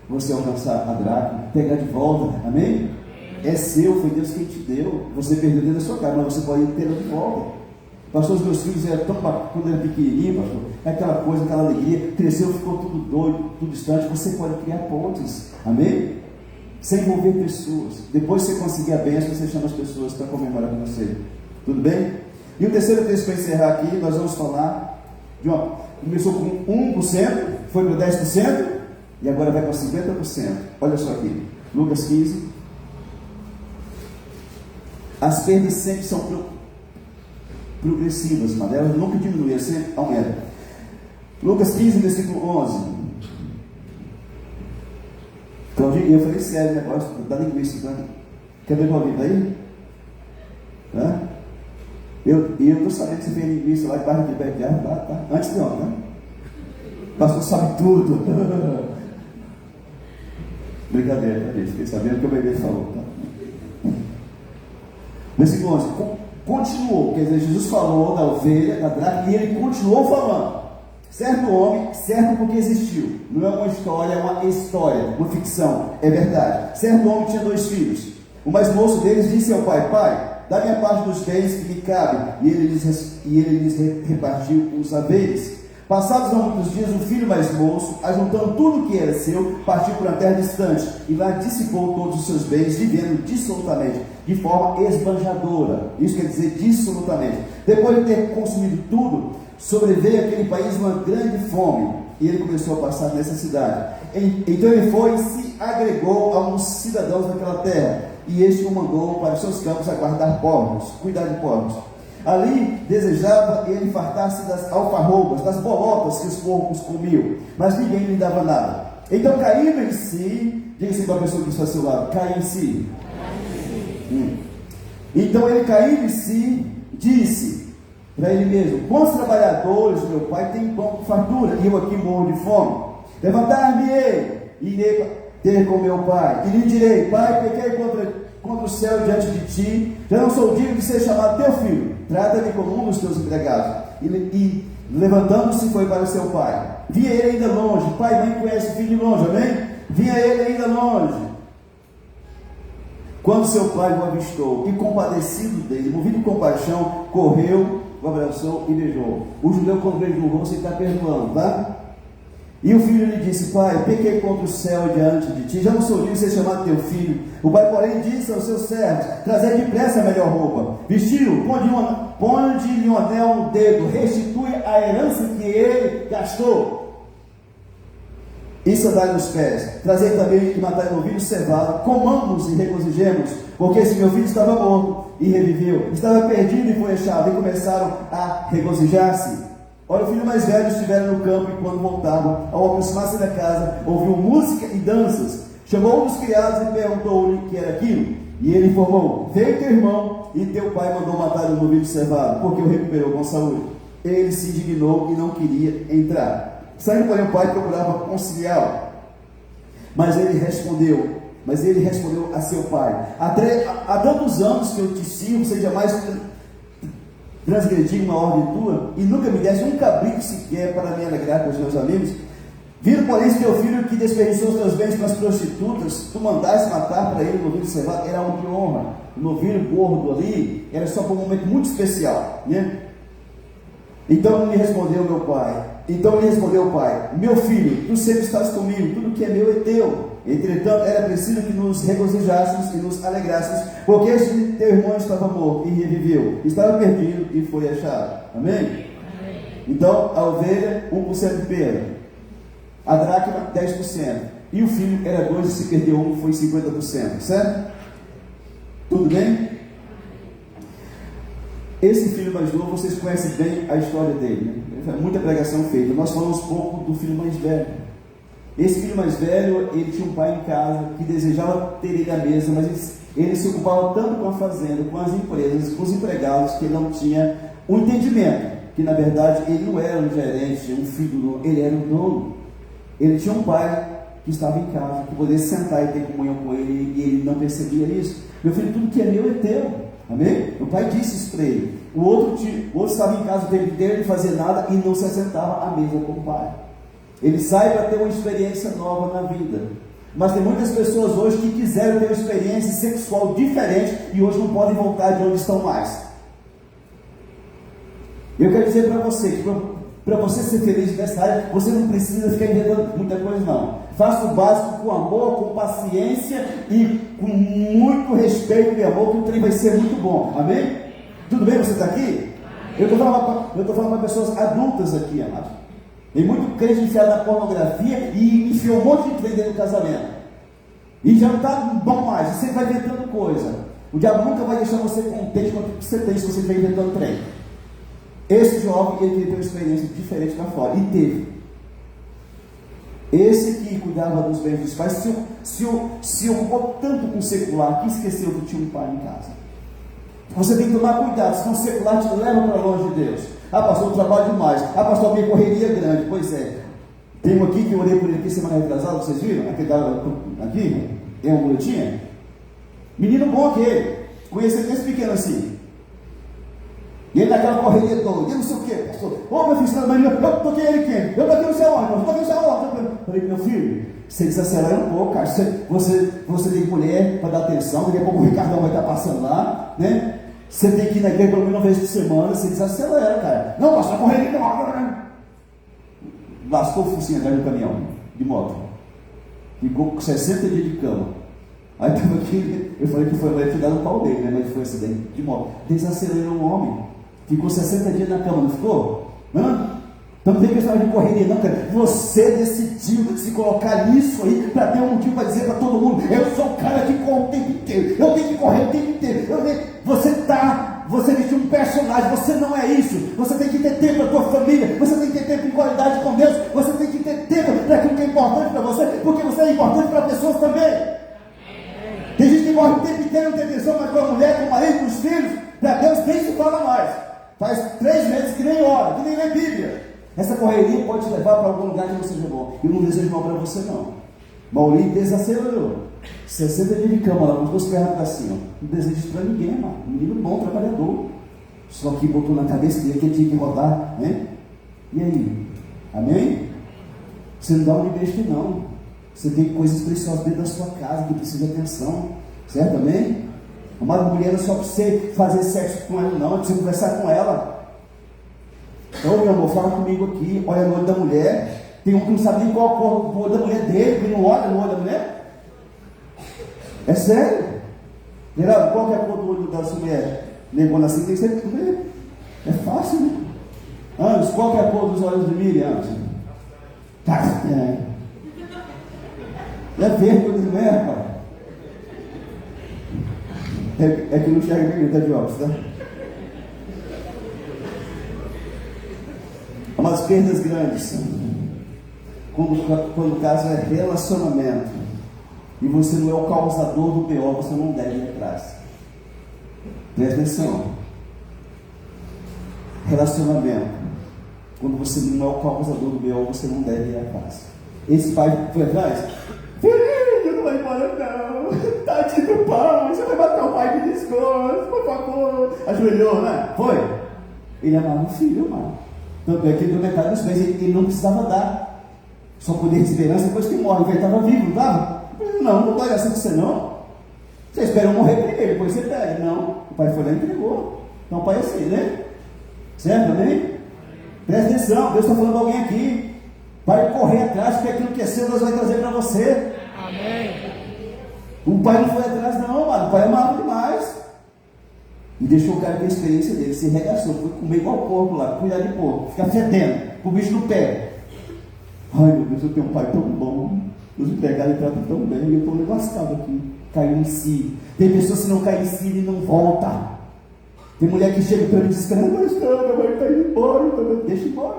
[SPEAKER 2] você alcançar a dracma, pegar de volta. Amém? É seu, foi Deus quem te deu. Você perdeu dentro da sua casa, mas você pode tê-la de volta. Pastor, os meus filhos eram tão bacanas quando eram pequenininhos, pastor. Aquela coisa, aquela alegria. Cresceu, ficou tudo doido, tudo distante. Você pode criar pontes. Amém? Sem envolver pessoas. Depois que você conseguir a bênção, você chama as pessoas para comemorar com você. Tudo bem? E o terceiro texto para encerrar aqui, nós vamos falar de uma. Começou com 1%, foi para 10%, e agora vai para 50%. Olha só aqui. Lucas 15. As perdas sempre são progressivas, mas elas nunca diminuem, sempre aumentam. Lucas 15, versículo 11. Claudinho, eu falei sério o negócio da linguística, tá? Quer ver uma vida aí? Tá? Eu estou sabendo que você fez linguística lá em bairro de Backyard, tá? Antes não, né? O pastor sabe tudo. Brincadeira, tá, gente? Fiquei sabendo que o bebê falou, tá? Versículo 11. Continuou, quer dizer, Jesus falou da ovelha, da dracma, e ele continuou falando. Certo homem, certo porque existiu. Não é uma história, uma ficção, é verdade. Certo homem tinha 2 filhos. O mais moço deles disse ao pai: Pai, dá minha parte dos bens que me cabem. E ele lhes repartiu os haveres. Passados não muitos dias, o filho mais moço, ajuntando tudo o que era seu, partiu para uma terra distante, e lá dissipou todos os seus bens, vivendo dissolutamente, de forma esbanjadora. Isso quer dizer dissolutamente. Depois de ter consumido tudo, sobreveio àquele país uma grande fome, e ele começou a passar necessidade. Então ele foi e se agregou a uns cidadãos daquela terra, e este o mandou para os seus campos a guardar porcos, cuidar de porcos. Ali desejava ele fartar-se das alfarrobas, das bolotas que os porcos comiam, mas ninguém lhe dava nada. Então caindo em si, diga-se para a pessoa que está ao seu lado: cai em si. Então ele caindo em si, disse para ele mesmo: bons trabalhadores, meu pai tem pão com fartura, e eu aqui morro de fome. Levantar-me-ei, e irei ter com meu pai, e lhe direi: Pai, pequei contra o céu diante de ti, já não sou digno de ser chamado teu filho, trata-me como um dos teus empregados. E levantando-se foi para o seu pai. Via ele ainda longe, pai e mãe conhecem o filho de longe, amém? Via ele ainda longe, quando seu pai o avistou, e compadecido dele, movido de compaixão, correu, o abraçou e beijou. O judeu, quando beijou o rosto, ele está perdoando, tá? E o filho lhe disse: Pai, pequei contra o céu diante de ti, já não sou digno de ser chamado teu filho. O pai, porém, disse aos seus servos: trazei depressa a melhor roupa, vestiu, ponde-lhe um anel no dedo, restitui a herança que ele gastou, e sandália nos pés. Trazei também que matai novilho cevado, comamos e regozijemos, porque esse meu filho estava morto e reviveu, estava perdido e foi achado, e começaram a regozijar-se. Ora, o filho mais velho estivera no campo, e quando voltavam, ao aproximar-se da casa, ouviu música e danças. Chamou um dos criados e perguntou-lhe o que era aquilo. E ele informou: veio teu irmão, e teu pai mandou matar o novilho cevado, porque o recuperou com saúde. Ele se indignou e não queria entrar. Saindo, porém, o pai procurava conciliá-lo. Mas ele respondeu a seu pai: há tantos anos que eu te sirvo, você jamais transgredi uma ordem tua, e nunca me deste um cabrito sequer para me alegrar com os meus amigos. Viram, porém, esse teu filho que desperdiçou os teus bens com as prostitutas, tu mandaste matar para ele o novilho cevado. Era algo de honra. O novilho gordo ali era só para um momento muito especial, né? Então lhe respondeu o pai: meu filho, tu sempre estás comigo, tudo que é meu é teu. Entretanto, era preciso que nos regozijássemos e nos alegrássemos, porque este teu irmão estava morto e reviveu, estava perdido e foi achado. Amém? Amém. Então, a ovelha, 1% de perda, a dracma, 10%, e o filho era 2, e se perdeu 1, foi 50%, certo? Tudo bem? Esse filho mais novo, vocês conhecem bem a história dele, né? Muita pregação feita. Nós falamos um pouco do filho mais velho. Esse filho mais velho, ele tinha um pai em casa que desejava ter ele à mesa, mas ele se ocupava tanto com a fazenda, com as empresas, com os empregados, que ele não tinha o entendimento que, na verdade, ele não era um gerente, um filho, ele era um dono. Ele tinha um pai que estava em casa, que poderia sentar e ter comunhão com ele, e ele não percebia isso. Meu filho, tudo que é meu é teu. Amém? O pai disse isso para ele. O outro estava em casa o tempo inteiro, não fazia nada e não se assentava à mesa com o pai. Ele sai para ter uma experiência nova na vida. Mas tem muitas pessoas hoje que quiseram ter uma experiência sexual diferente e hoje não podem voltar de onde estão mais. Eu quero dizer para você que para você ser feliz nessa área, você não precisa ficar inventando muita coisa, não. Faça o básico com amor, com paciência e com muito respeito e amor, que o trem vai ser muito bom. Amém? Tudo bem você está aqui? Eu estou falando para pessoas adultas aqui, amados. Tem muito crente enfiado na pornografia e enfiou um monte de trem dentro do casamento. E já não está bom mais, você vai inventando coisa. O diabo nunca vai deixar você contente com o que você tem se você vai inventando trem. Esse jovem, ele teve uma experiência diferente lá fora, e teve. Esse que cuidava dos bens dos pais, se ocupou tanto com o secular, que esqueceu que tinha um pai em casa. Você tem que tomar cuidado, senão o secular te leva para longe de Deus. Ah, pastor, eu trabalho demais. Ah, pastor, minha correria é grande. Pois é. Tem um aqui que eu orei por ele aqui semana retrasada, vocês viram? Aqui, tem uma muletinha. Menino bom aquele. Conheci ele desde pequeno assim. E ele naquela correria toda, eu não sei o que, pastor. Ô, meu filho, mas eu toquei ele quem? Eu toquei no céu onde? Eu toquei no céu onde? Eu falei, meu filho, você desacelera um pouco, cara. Você tem mulher para dar atenção, daqui a pouco o Ricardão vai estar passando lá, né? Você tem que ir na igreja pelo menos uma vez por semana, você desacelera, cara. Não, pastor, correria não. Lascou o focinho atrás do caminhão, de moto. Ficou com 60 dias de cama. Aí estava aqui, eu falei que foi vai dar no pau dele, né? Mas foi acidente de moto. Desacelerou o homem. Ficou 60 dias na cama, não ficou? Hã? Então não tem questão de correria, não, cara. Você decidiu se colocar nisso aí para ter um motivo para dizer para todo mundo: eu sou o cara que corre o tempo inteiro, eu tenho que correr o tempo inteiro. Você vestiu um personagem, você não é isso. Você tem que ter tempo para a tua família, você tem que ter tempo de qualidade com Deus, você tem que ter tempo para aquilo que é importante para você, porque você é importante para pessoas também. Tem gente que morre o tempo inteiro, não tem atenção mais com a mulher, com o marido, com os filhos. Para Deus nem se fala mais. Faz 3 meses que nem ora, que nem lê Bíblia. Essa correria pode te levar para algum lugar que não seja bom. Eu não desejo mal para você, não. Mauri desacelerou. 60 dias de cama lá, com as duas pernas para cima. Não desejo isso para ninguém, mano. Menino bom, trabalhador. Só que botou na cabeça dele que ele tinha que rodar, né? E aí? Amém? Você não dá um de besta, não. Você tem coisas preciosas dentro da sua casa que precisa de atenção. Certo? Amém? Amada mulher, não é só para você fazer sexo com ela, não. É para você conversar com ela. Então, meu amor, fala comigo aqui. Olha no olho da mulher. Tem um que não sabe nem qual a cor do olho da mulher dele, que não olha no olho da mulher. É sério? Geraldo, qual que é a cor do olho da sua mulher? Negona assim, tem que ser tudo. É fácil, né? Antes, qual que é a cor dos olhos de Miriam? É verde quando não é, rapaz. É que não enxerga bem, tá de óculos, tá? Umas perdas grandes. Quando o caso é relacionamento e você não é o causador do BO, você não deve ir atrás. Presta atenção. Relacionamento. Quando você não é o causador do BO, você não deve ir atrás. Esse pai foi atrás? Filho, não vai embora não. Tadinho do pai, você vai matar o pai de desgosto, por favor. Ajoelhou, né? Foi. Ele amava o filho, mano. Tanto é que ele deu metade dos bens, ele não precisava dar. Só poder receber herança depois que morre. Ele estava vivo, não estava? Não vai assim com você não. Você espera eu morrer primeiro, depois você pega. Não, o pai foi lá e entregou. Então o pai é assim, né? Certo, amém? Presta atenção, Deus está falando a alguém aqui. Vai correr atrás, porque aquilo que é seu, Deus vai trazer para você.
[SPEAKER 3] Amém.
[SPEAKER 2] O pai não foi atrás não, mano. O pai amava demais. E deixou o cara ter a experiência dele. Se regaçou, foi comer igual porco lá, cuidar de porco, ficar fedendo, com o bicho no pé. Ai meu Deus, eu tenho um pai tão bom. Os empregados tratam tão bem. E eu estou lascado aqui. Caiu em si. Tem pessoas que não caem em si e não volta. Tem mulher que chega para mim e diz: minha mãe está indo embora. Deixa embora.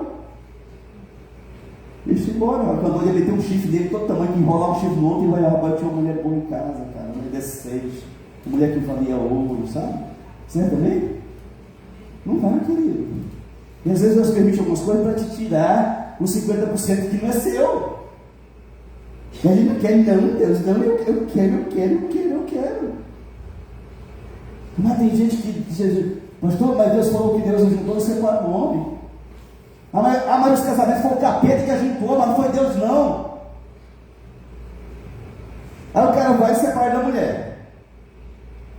[SPEAKER 2] Deixa embora. Quando ele tem um chifre dele, todo tamanho, que enrolar um chifre no outro, e vai rapaz, tinha uma mulher boa em casa, cara, uma mulher decente, uma mulher que valia ouro, sabe? Certo também? Não vai, querido. E às vezes Deus permite algumas coisas para te tirar os 50% que não é seu. E a gente não quer, não, Deus, não, eu quero. Mas tem gente que diz: pastor, mas Deus falou que Deus ajuntou, você para o homem. Mas os casamentos foi o capeta que ajuntou, mas não foi Deus, não. Aí o cara vai e separa da mulher.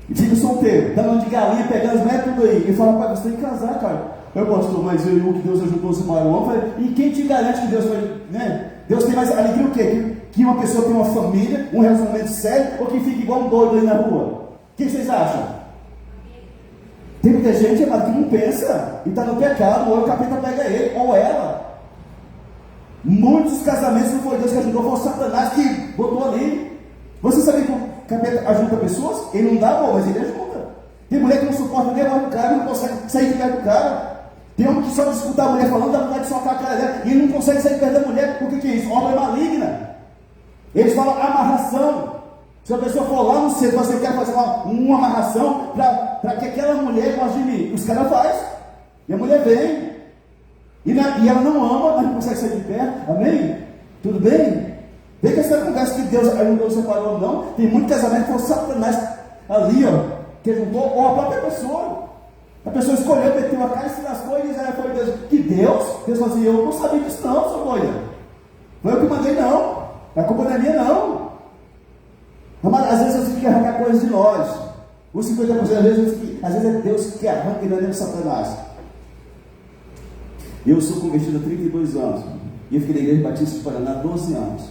[SPEAKER 2] E fica solteiro, dando de galinha, pegando as mulheres tudo aí. E fala: pai, você tem que casar, cara. Eu, pastor, mas eu que Deus ajuntou, você para o homem. E quem te garante que Deus vai, né? Deus tem mais alegria o quê? Que uma pessoa tem uma família, um relacionamento sério, ou que fica igual um doido aí na rua? O que vocês acham? Tem muita gente, amado, que não pensa e está no pecado, ou o capeta pega ele, ou ela. Muitos casamentos não foi Deus que ajudou, foi o Satanás que botou ali. Você sabia que o capeta ajuda pessoas? Ele não dá amor, mas ele ajuda. Tem mulher que não suporta nem a voz do cara, não consegue sair de perto do cara. Tem homem que só de escutar a mulher falando, dá vontade de socar a cara dela, e ele não consegue sair de perto da mulher. Por que é isso? Obra maligna. Eles falam amarração. Se a pessoa for lá no centro, você quer fazer uma amarração para que aquela mulher goste de mim. Os caras fazem. E a mulher vem. E ela não ama, mas não consegue sair de perto. Amém? Tudo bem? Vê que essa conversa que Deus ajudou, separou, não. Tem muito casamento que foi o Satanás ali, ó, que ajudou, ou a própria pessoa. A pessoa escolheu, meteu a cara, se lascou e disse: foi Deus. Que Deus? Deus falou assim: eu não sabia disso, não, sua boia. Não é eu que mandei, não. A culpa não é minha, não. Mas às vezes Deus quer arrancar coisas de nós. Os 50%, às vezes é Deus que arranca e não é nem Satanás. Eu sou convertido há 32 anos. E eu fiquei na Igreja Batista de Paraná há 12 anos.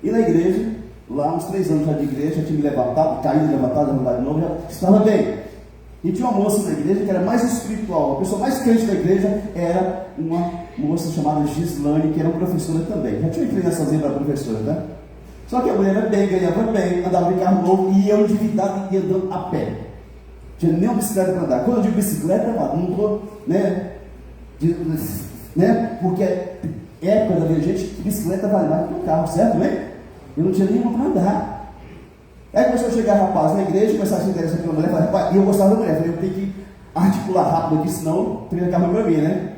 [SPEAKER 2] E na igreja, lá uns 3 anos já de igreja, já tinha me levantado, caído, levantado, de novo, já estava bem. E tinha uma moça na igreja que era mais espiritual. A pessoa mais crente da igreja era uma moça chamada Gislane, que era uma professora também. Já tinha inclinaçãozinha para professora, né? Só que a mulher era bem, ganhava bem, andava de carro novo, e eu endividado e andando a pé. Não tinha nem uma bicicleta para andar. Quando eu digo bicicleta, não estou, né? Porque época da minha gente, bicicleta vale mais do que o carro, certo, né? Eu não tinha nenhuma para andar. Aí começou a chegar rapaz na igreja, começar a se interessar pela mulher, rapaz, e eu gostava da mulher, falei: eu tenho que articular rápido aqui, senão o primeiro carro para mim, né?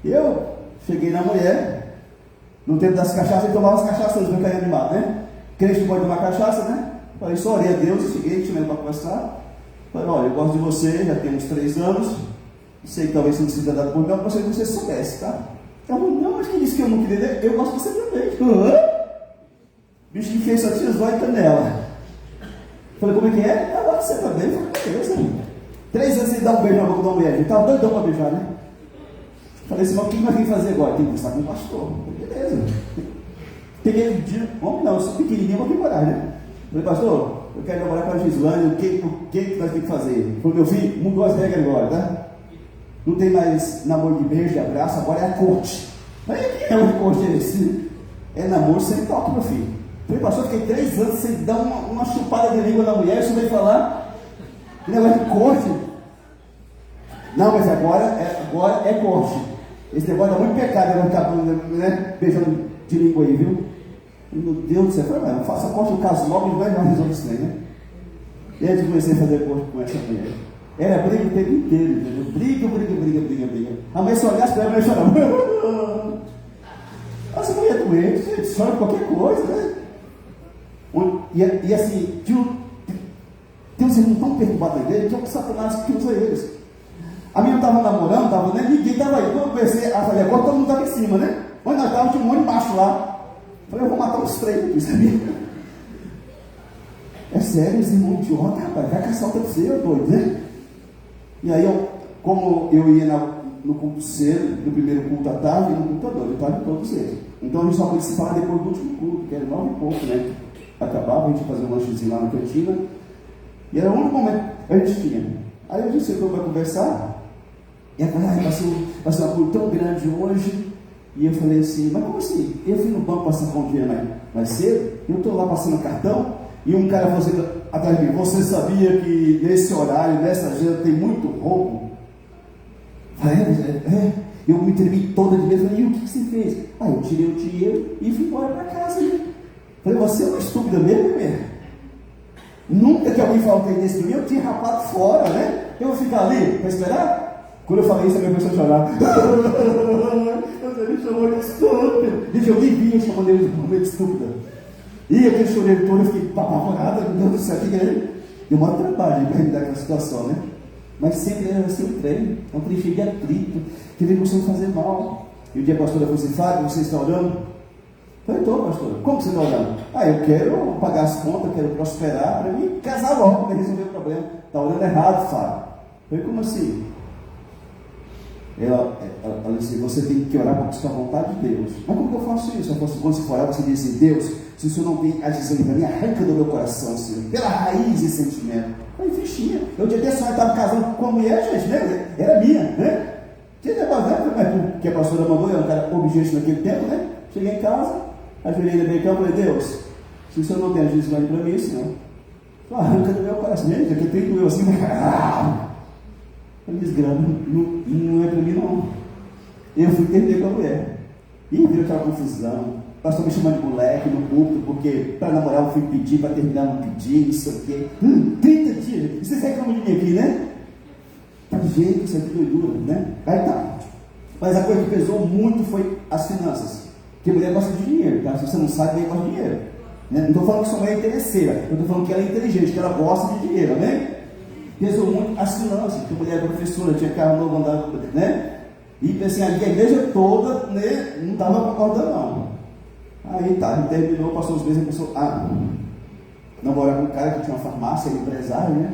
[SPEAKER 2] Eu cheguei na mulher, no tempo das cachaças, ele tomava as cachaças, não caía animado, né? Crente não pode tomar cachaça, né? Falei: só orei a Deus, cheguei, chamei para conversar. Falei: olha, eu gosto de você, já temos 3 anos, sei que talvez você não se tenha dado por mim, mas gostaria que você soubesse, tá? Ela falou: não, mas quem disse que eu não queria? Eu gosto de você também. Bicho que fez só tinha zóio e canela. Falei: como é que é? Eu gosto de você também. Eu falei: beleza. 3 anos sem dar um beijo na boca da mulher, ele estava doidão para beijar, né? Falei assim: mas o que vai ter que fazer agora? Tem que conversar com o pastor. Falei: beleza. Peguei um dia, homem não, eu sou pequenininho, vou demorar, né? Falei: pastor, eu quero namorar com a Gislane, o que nós temos que fazer? Ele falou: meu filho, mudou as regras agora, tá? Não tem mais namoro de beijo, de abraço, agora é a corte. Falei: que é o corte esse? É namoro sem toque, meu filho. Falei: pastor, fiquei 3 anos sem dar uma chupada de língua na mulher, isso veio falar que negócio de corte. Não, mas agora é corte. Esse negócio dá muito pecado, vai ficar, né, beijando de língua aí, viu? Meu Deus do céu. Eu falei: mas faça corte no caso logo e vai resolver isso aí, né? E aí eu comecei a fazer corte com essa mulher. Era briga o tempo inteiro, entendeu? Briga. A mãe só olhasse para ela e chorava. Essa mulher é doente, gente, chora qualquer coisa, né? E assim, tem uns irmãos tão perturbados na igreja que é o Satanás que usa eles. A minha estava namorando, né? Ninguém estava aí. Quando eu comecei a fazer agora, todo mundo estava em cima, né? Onde nós estávamos, tinha um monte de macho lá. Falei: eu vou matar uns 3 aqui, sabia? É sério, esse irmão idiota, rapaz, vai caçar outra pessoa, doido, né? E aí, como eu ia no culto cedo, no primeiro culto à tarde e no culto à noite, eu estava em todos eles. Então a gente só podia se falar depois do último culto, que era 9 e pouco, né? Acabava, a gente fazia um lanchezinho lá na cantina, e era o único momento que a gente tinha. Aí a gente sentou para conversar, e ela falou: vai ser um culto tão grande hoje. E eu falei assim: mas como assim? Eu fui no banco passar um dia mais cedo, eu estou lá passando cartão, e um cara falou assim atrás de mim: você sabia que nesse horário, nessa agenda, tem muito roubo? Eu me tremi toda de vez. Falei, e o que você fez? Eu tirei o dinheiro e fui embora para casa. Falei, você é uma estúpida mesmo, mulher? Nunca que alguém falou que desse para mim, eu tinha rapado fora, né? Eu vou ficar ali para esperar? Quando eu falei isso, a minha pessoa chorar. Você me chamou de estúpido. Gente, eu nem vi eu chamando ele de estúpida. E aquele choreiro todo, eu fiquei apavorado. Meu Deus do céu, que é? Deu maior trabalho para lidar com aquela situação, né? Mas sempre era assim um trem cheio de atrito, que ele gostou de fazer mal. E o dia a pastora falou assim, Fábio, você está orando? Eu falei, estou, pastora. Como você está orando? Eu quero pagar as contas, quero prosperar, para mim casar logo, para resolver o problema. Está orando errado, Fábio. Eu falei, como assim? Ela disse, você tem que orar para buscar a vontade de Deus. Mas como que eu faço isso? Eu falo assim, quando você for orar, você diz assim, Deus, se o Senhor não tem a desígnio para mim, arranca do meu coração, Senhor, pela raiz desse sentimento. Aí fichinha. Eu tinha até sonhado, estava casando com a mulher, gente, né? Era minha, né? Tinha negócio, né? Mas porque a pastora mandou, eu era um cara objeto naquele tempo, né? Cheguei em casa, ajoelhei na minha cama e falei, Deus, se o Senhor não tem a desígnio para mim, Senhor, arranca do meu coração. Gente, aqui tem doeu assim, eu disse, não é para mim não. Eu fui terminar com a mulher. E viu aquela confusão. O pastor me chamando de moleque no púlpito, porque para namorar eu fui pedir, para terminar não pedi, não sei o quê. 30 dias. E vocês reclamam de mim aqui, né? Tá jeito, isso aqui é doidura, né? Aí tá. Mas a coisa que pesou muito foi as finanças. Porque a mulher gosta de dinheiro, tá? Se você não sabe, ela gosta de dinheiro. Né? Não estou falando que sua mulher é interesseira. Eu estou falando que ela é inteligente, que ela gosta de dinheiro, né? Pesou muito as finanças, porque a mulher era professora, tinha carro novo, andava, né? E pensei, a igreja toda, né, não estava concordando, não. Aí tá, ele terminou, passou uns meses e pensou, namorar com um cara que tinha uma farmácia, ele empresário, né?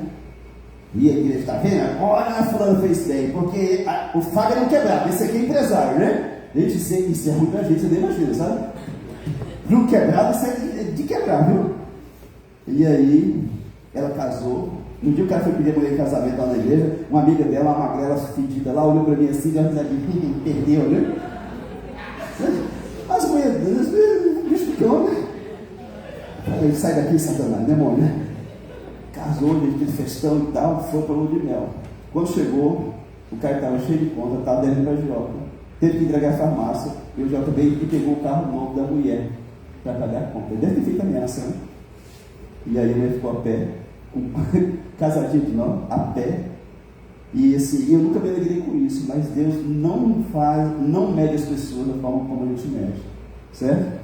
[SPEAKER 2] E a igreja está vendo? Agora a fulana fez bem, porque o Fábio não quebrado, esse aqui é empresário, né? Gente, isso é ruim pra gente, você nem imagina, sabe? Não quebrado, isso é de quebrar, viu? E aí, ela casou. Um dia o cara foi pedir a mulher em casamento lá na igreja, uma amiga dela, uma magrela fedida lá, olhou para mim assim, já perdeu, né? As mulheres, bicho que homem. Falei, sai daqui, Satanás, né, amor, né? Casou, gente, fez festão e tal, foi para o lua de mel. Quando chegou, o cara estava cheio de conta, estava dentro da Jota. Teve que entregar a farmácia, e o Jota veio e pegou o carro novo da mulher para pagar a conta. Ele deve ter feito ameaça, né? E aí ele ficou a pé. Casadinho de não, a pé. E assim, eu nunca me alegrei com isso, mas Deus não mede as pessoas da forma como a gente mede, certo?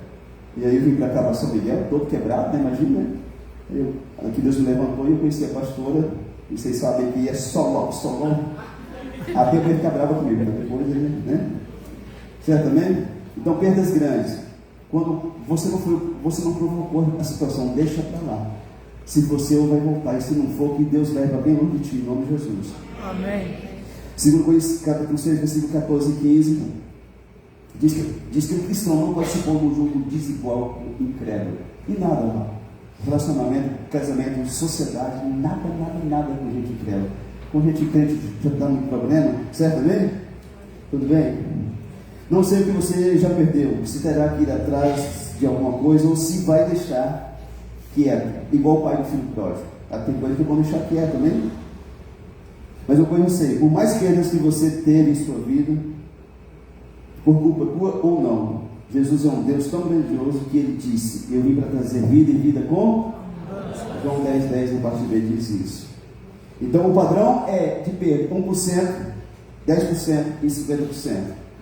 [SPEAKER 2] E aí eu vim para cá para São Miguel, todo quebrado, né? Imagina, né? Aqui Deus me levantou e eu conheci a pastora, e vocês sabem que é solão. Até ele ficar brava comigo, depois, né? Certo também? Então, perdas grandes. Quando você não provocou a situação, deixa para lá. Se você ou vai voltar, e se não for, que Deus leva bem longe de ti, em nome de Jesus.
[SPEAKER 3] Amém.
[SPEAKER 2] 2 Coríntios capítulo 6, versículo 14 e 15, diz que o cristão não pode se pôr no jogo desigual com o incrédulo. E nada, não. Relacionamento, casamento, sociedade, nada com gente incrédula. Com gente crente já está no problema, certo também? Tudo bem? Não sei o que você já perdeu, se terá que ir atrás de alguma coisa, ou se vai deixar quieto, igual o pai do filho pródigo. Tem coisa que é bom deixar quieto, né? Mas uma coisa eu sei, por mais perdas que você teve em sua vida, por culpa tua ou não, Jesus é um Deus tão grandioso que ele disse, eu vim para trazer vida e vida com? João 10, no parte B diz isso. Então o padrão é de perda 1%, 10% e 50%.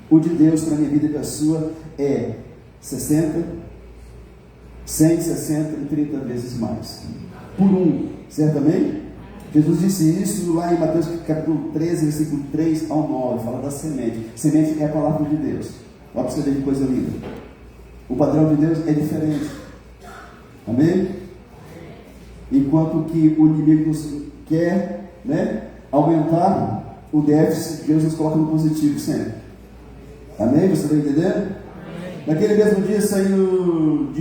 [SPEAKER 2] O de Deus para a minha vida e para a sua é 60%, 160 e 30 vezes mais. Por um, certo também? Jesus disse isso lá em Mateus capítulo 13, versículo 3 ao 9, fala da semente. Semente é a palavra de Deus. Olha para você ver que coisa linda. O padrão de Deus é diferente. Amém? Enquanto que o inimigo nos quer, né, aumentar o déficit, Deus nos coloca no positivo sempre. Amém? Você está entendendo? Naquele mesmo dia, saindo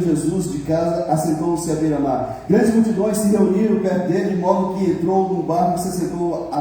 [SPEAKER 2] Jesus de casa, assentou-se à beira-mar. Grandes multidões se reuniram perto dele, de modo que entrou num barco e se assentou,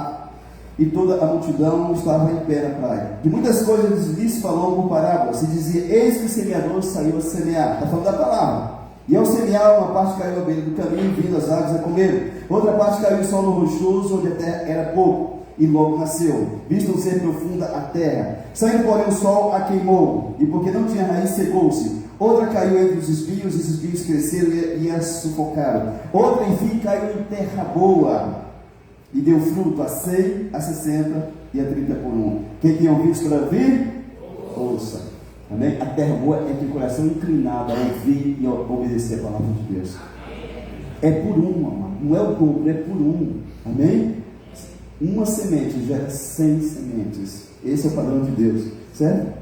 [SPEAKER 2] e toda a multidão estava em pé na praia. De muitas coisas lhes falou por parábolas. Se dizia, eis que o semeador saiu a semear. Está falando da palavra. E ao semear, uma parte caiu à beira do caminho, vindo as aves a comer. Outra parte caiu em solo rochoso, onde a terra era pouco. e logo nasceu. Visto ser profunda a terra. Saindo, porém, o sol a queimou, e porque não tinha raiz, secou-se. Outra caiu entre os espinhos, e os espinhos cresceram e a sufocaram. Outra, enfim, caiu em terra boa, e deu fruto a 100, a 60 e a 30 por um. Quem tem ouvidos para ouvir, ouça. Amém? A terra boa é ter o coração inclinado a ouvir e a obedecer a palavra de Deus. É por um, amado. Não é o dobro, é por um. Amém? Uma semente gera 100 sementes. Esse é o padrão de Deus. Certo?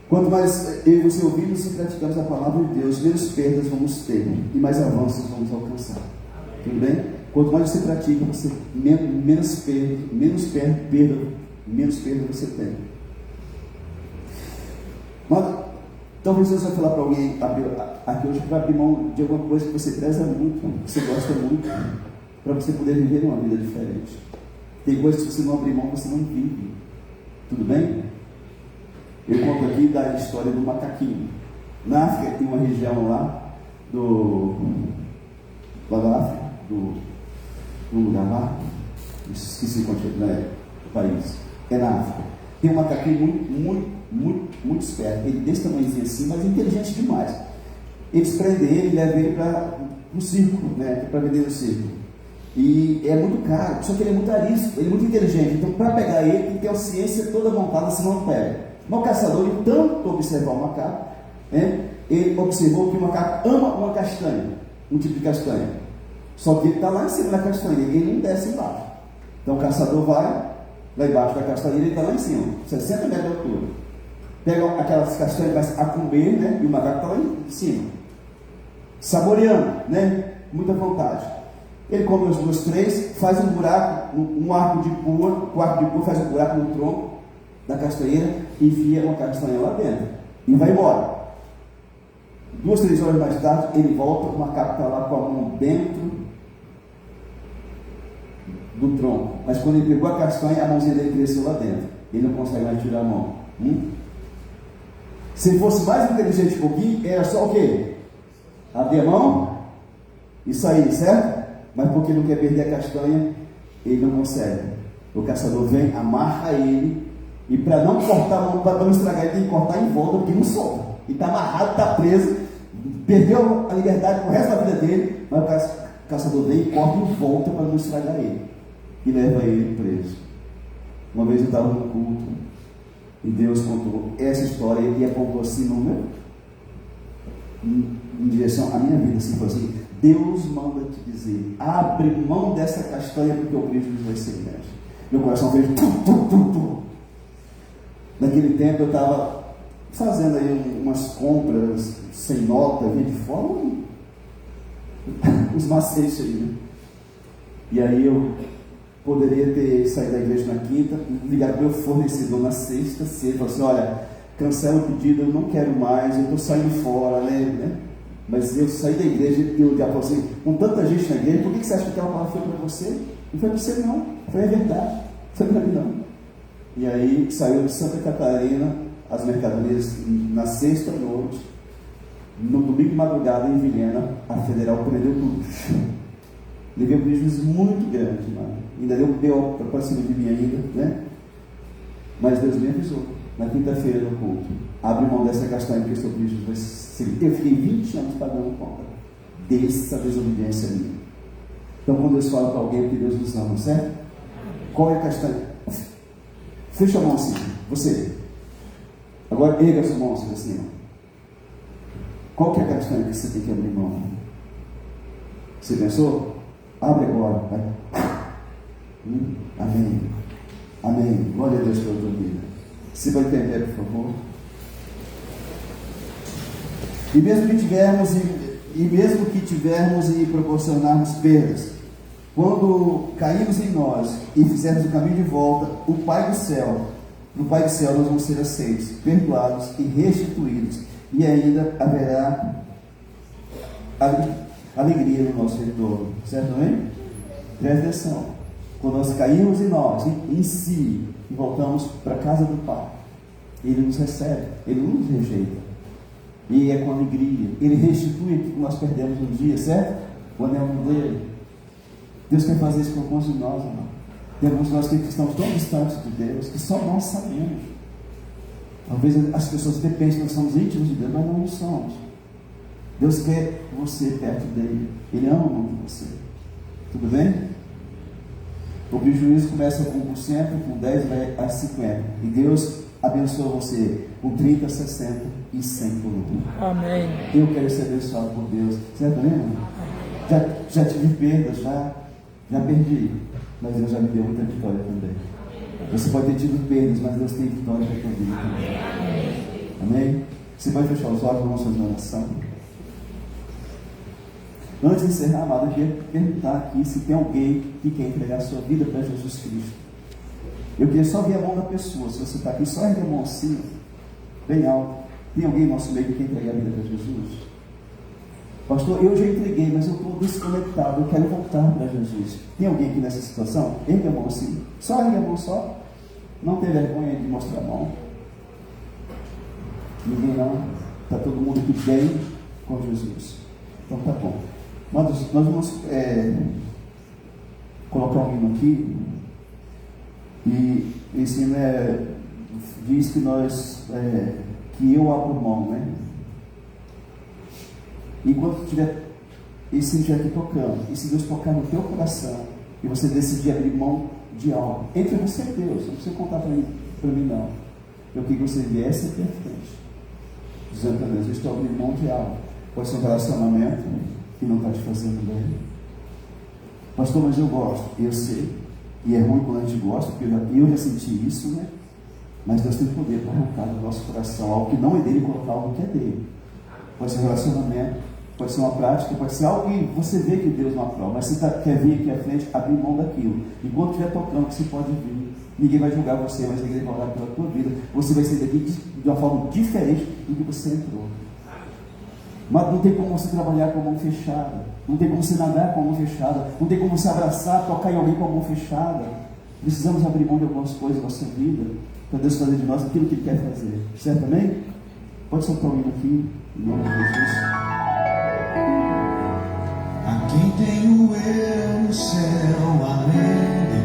[SPEAKER 2] Quanto mais eu e você ouvimos e praticamos a palavra de Deus, menos perdas vamos ter e mais avanços vamos alcançar. Tudo bem? Quanto mais você pratica, você menos perda você tem. Mas talvez você vai falar para alguém aqui hoje para abrir mão de alguma coisa que você preza muito, que você gosta muito, para você poder viver uma vida diferente. Tem coisas que você não abrir mão, você não vive. Tudo bem? Eu conto aqui da história do macaquinho. Na África tem uma região lá da África, um lugar lá, esqueci o país, é na África. Tem um macaquinho muito esperto, ele desse tamanhozinho assim, mas inteligente demais. Eles prendem ele e levam ele para o circo, né, para vender no circo. E é muito caro, só que ele é muito arisco, ele é muito inteligente. Então, para pegar ele, tem que ter a ciência toda montada, senão não pega. Mas o caçador, de tanto observar o macaco, né, ele observou que o macaco ama uma castanha, um tipo de castanha. Só que ele está lá em cima da castanha, ele não desce embaixo. Então o caçador vai lá embaixo da castanha, ele está lá em cima, 60 metros de altura. Pega aquelas castanhas, vai a comer, né, e o macaco está lá em cima, saboreando, né, muita vontade. Ele come as duas, três, faz um buraco, um arco de pua, o arco de pua faz um buraco no tronco da castanheira, enfia uma castanha lá dentro e vai embora. 2, 3 horas mais tarde, ele volta, o macaco está lá com a mão dentro do tronco. Mas quando ele pegou a castanha, a mãozinha dele cresceu lá dentro. Ele não consegue mais tirar a mão. Se ele fosse mais inteligente um pouquinho, era só o quê? Abrir a mão e sair, certo? Mas porque não quer perder a castanha, ele não consegue. O caçador vem, amarra ele, e para não cortar a mão, para não estragar, ele tem que cortar em volta, porque não solta. Ele está amarrado, está preso, perdeu a liberdade pro resto da vida dele, mas o caçador vem e corta em volta para não estragar ele. E leva ele preso. Uma vez eu estava no culto, e Deus contou essa história, e ele apontou assim no meu, em direção à minha vida, assim, falou assim: Deus manda te dizer, abre mão dessa castanha, porque o prejuízo vai ser grande. Meu coração fez Naquele tempo eu estava fazendo aí umas compras sem nota, vinha de fora, os macetes aí, né? E aí eu poderia ter saído da igreja na quinta, ligado para o meu fornecedor na sexta-feira, falou assim: olha, cancela o pedido, eu não quero mais, eu estou saindo fora, né? Mas eu saí da igreja e o diabo falou assim: com tanta gente na igreja, por que você acha que aquela palavra foi para você? Não foi para você não, foi a verdade, não foi para mim não. E aí saiu de Santa Catarina as mercadorias na sexta noite, no domingo de madrugada em Vilhena, a federal prendeu tudo. Levei um prejuízo muito grande, mano. Ainda deu B.O. para cima de mim ainda, né? Mas Deus me avisou, na quinta-feira no culto: abre mão dessa castanha, porque seu prejuízo vai ser. Eu fiquei 20 anos pagando conta dessa desobediência minha. Então, quando Deus fala para alguém que Deus nos ama, certo? Qual é a castanha? Fecha a mão assim, você. Agora erga a sua mão assim, ó. Qual que é a castanha que você tem que abrir mão? Você pensou? Abre agora, vai. Amém. Amém. Glória a Deus pela tua vida. Você vai entender, por favor. E mesmo que tivermos e proporcionarmos perdas, quando caímos em nós e fizermos o caminho de volta, no Pai do céu nós vamos ser aceitos, perdoados e restituídos, e ainda haverá alegria no nosso retorno, certo, amém? Presta atenção: quando nós caímos em nós, em si, e voltamos para a casa do Pai, Ele nos recebe, Ele não nos rejeita, e é com alegria. Ele restitui o que nós perdemos um dia, certo? O anel dele. Deus quer fazer isso com alguns de nós, irmão. Tem alguns de nós que estamos tão distantes de Deus que só nós sabemos. Talvez as pessoas pensem que nós somos íntimos de Deus, mas nós não somos. Deus quer você perto dele. Ele ama muito você. Tudo bem? O prejuízo começa com 1%, com 10% vai a 50%. E Deus abençoa você com 30%, 60% e 100% por um.
[SPEAKER 3] Amém.
[SPEAKER 2] Eu quero ser abençoado por Deus. Certo, né? Já tive perdas, já perdi. Mas Deus já me deu muita vitória também. Você pode ter tido perdas, mas Deus tem vitória para a tua vida também. Amém? Você pode fechar os olhos, vamos fazer uma oração. Antes de encerrar, amado, eu queria perguntar aqui se tem alguém que quer entregar a sua vida para Jesus Cristo. Eu queria só ver a mão da pessoa. Se você está aqui, só ergue a mão assim, bem alto. Tem alguém no nosso meio que quer entregar a vida para Jesus? Pastor, eu já entreguei, mas eu estou desconectado, eu quero voltar para Jesus. Tem alguém aqui nessa situação? Ergue a mão assim. Só ergue a mão só. Não tem vergonha de mostrar a mão. Ninguém não. Está todo mundo aqui bem com Jesus. Então tá bom. Nós vamos colocar um hino aqui. E esse hino diz que que eu abro mão, né? E quando tiver esse hino aqui tocando, e se Deus tocar no teu coração, e você decidir abrir mão de algo, entre você e Deus, não precisa contar para mim não. Eu queria que você viesse aqui à frente, dizendo para Deus, eu estou abrindo mão de algo. Pode ser um relacionamento que não está te fazendo bem. Pastor, mas eu gosto, eu sei. E é ruim quando a gente gosta, porque eu já senti isso, né? Mas Deus tem poder para arrancar do nosso coração algo que não é dele e colocar algo que é dele. Pode ser um relacionamento, pode ser uma prática, pode ser algo que você vê que Deus não aprova, mas você quer vir aqui à frente, abrir mão daquilo. Enquanto estiver tocando, você pode vir. Ninguém vai julgar você, mas ninguém vai orar pela tua vida. Você vai sair daqui de uma forma diferente do que você entrou. Mas não tem como você trabalhar com a mão fechada. Não tem como você nadar com a mão fechada. Não tem como você abraçar, tocar em alguém com a mão fechada. Precisamos abrir mão de algumas coisas na nossa vida para Deus fazer de nós aquilo que Ele quer fazer. Certo, amém? Pode soltar o hino aqui, em nome de Jesus.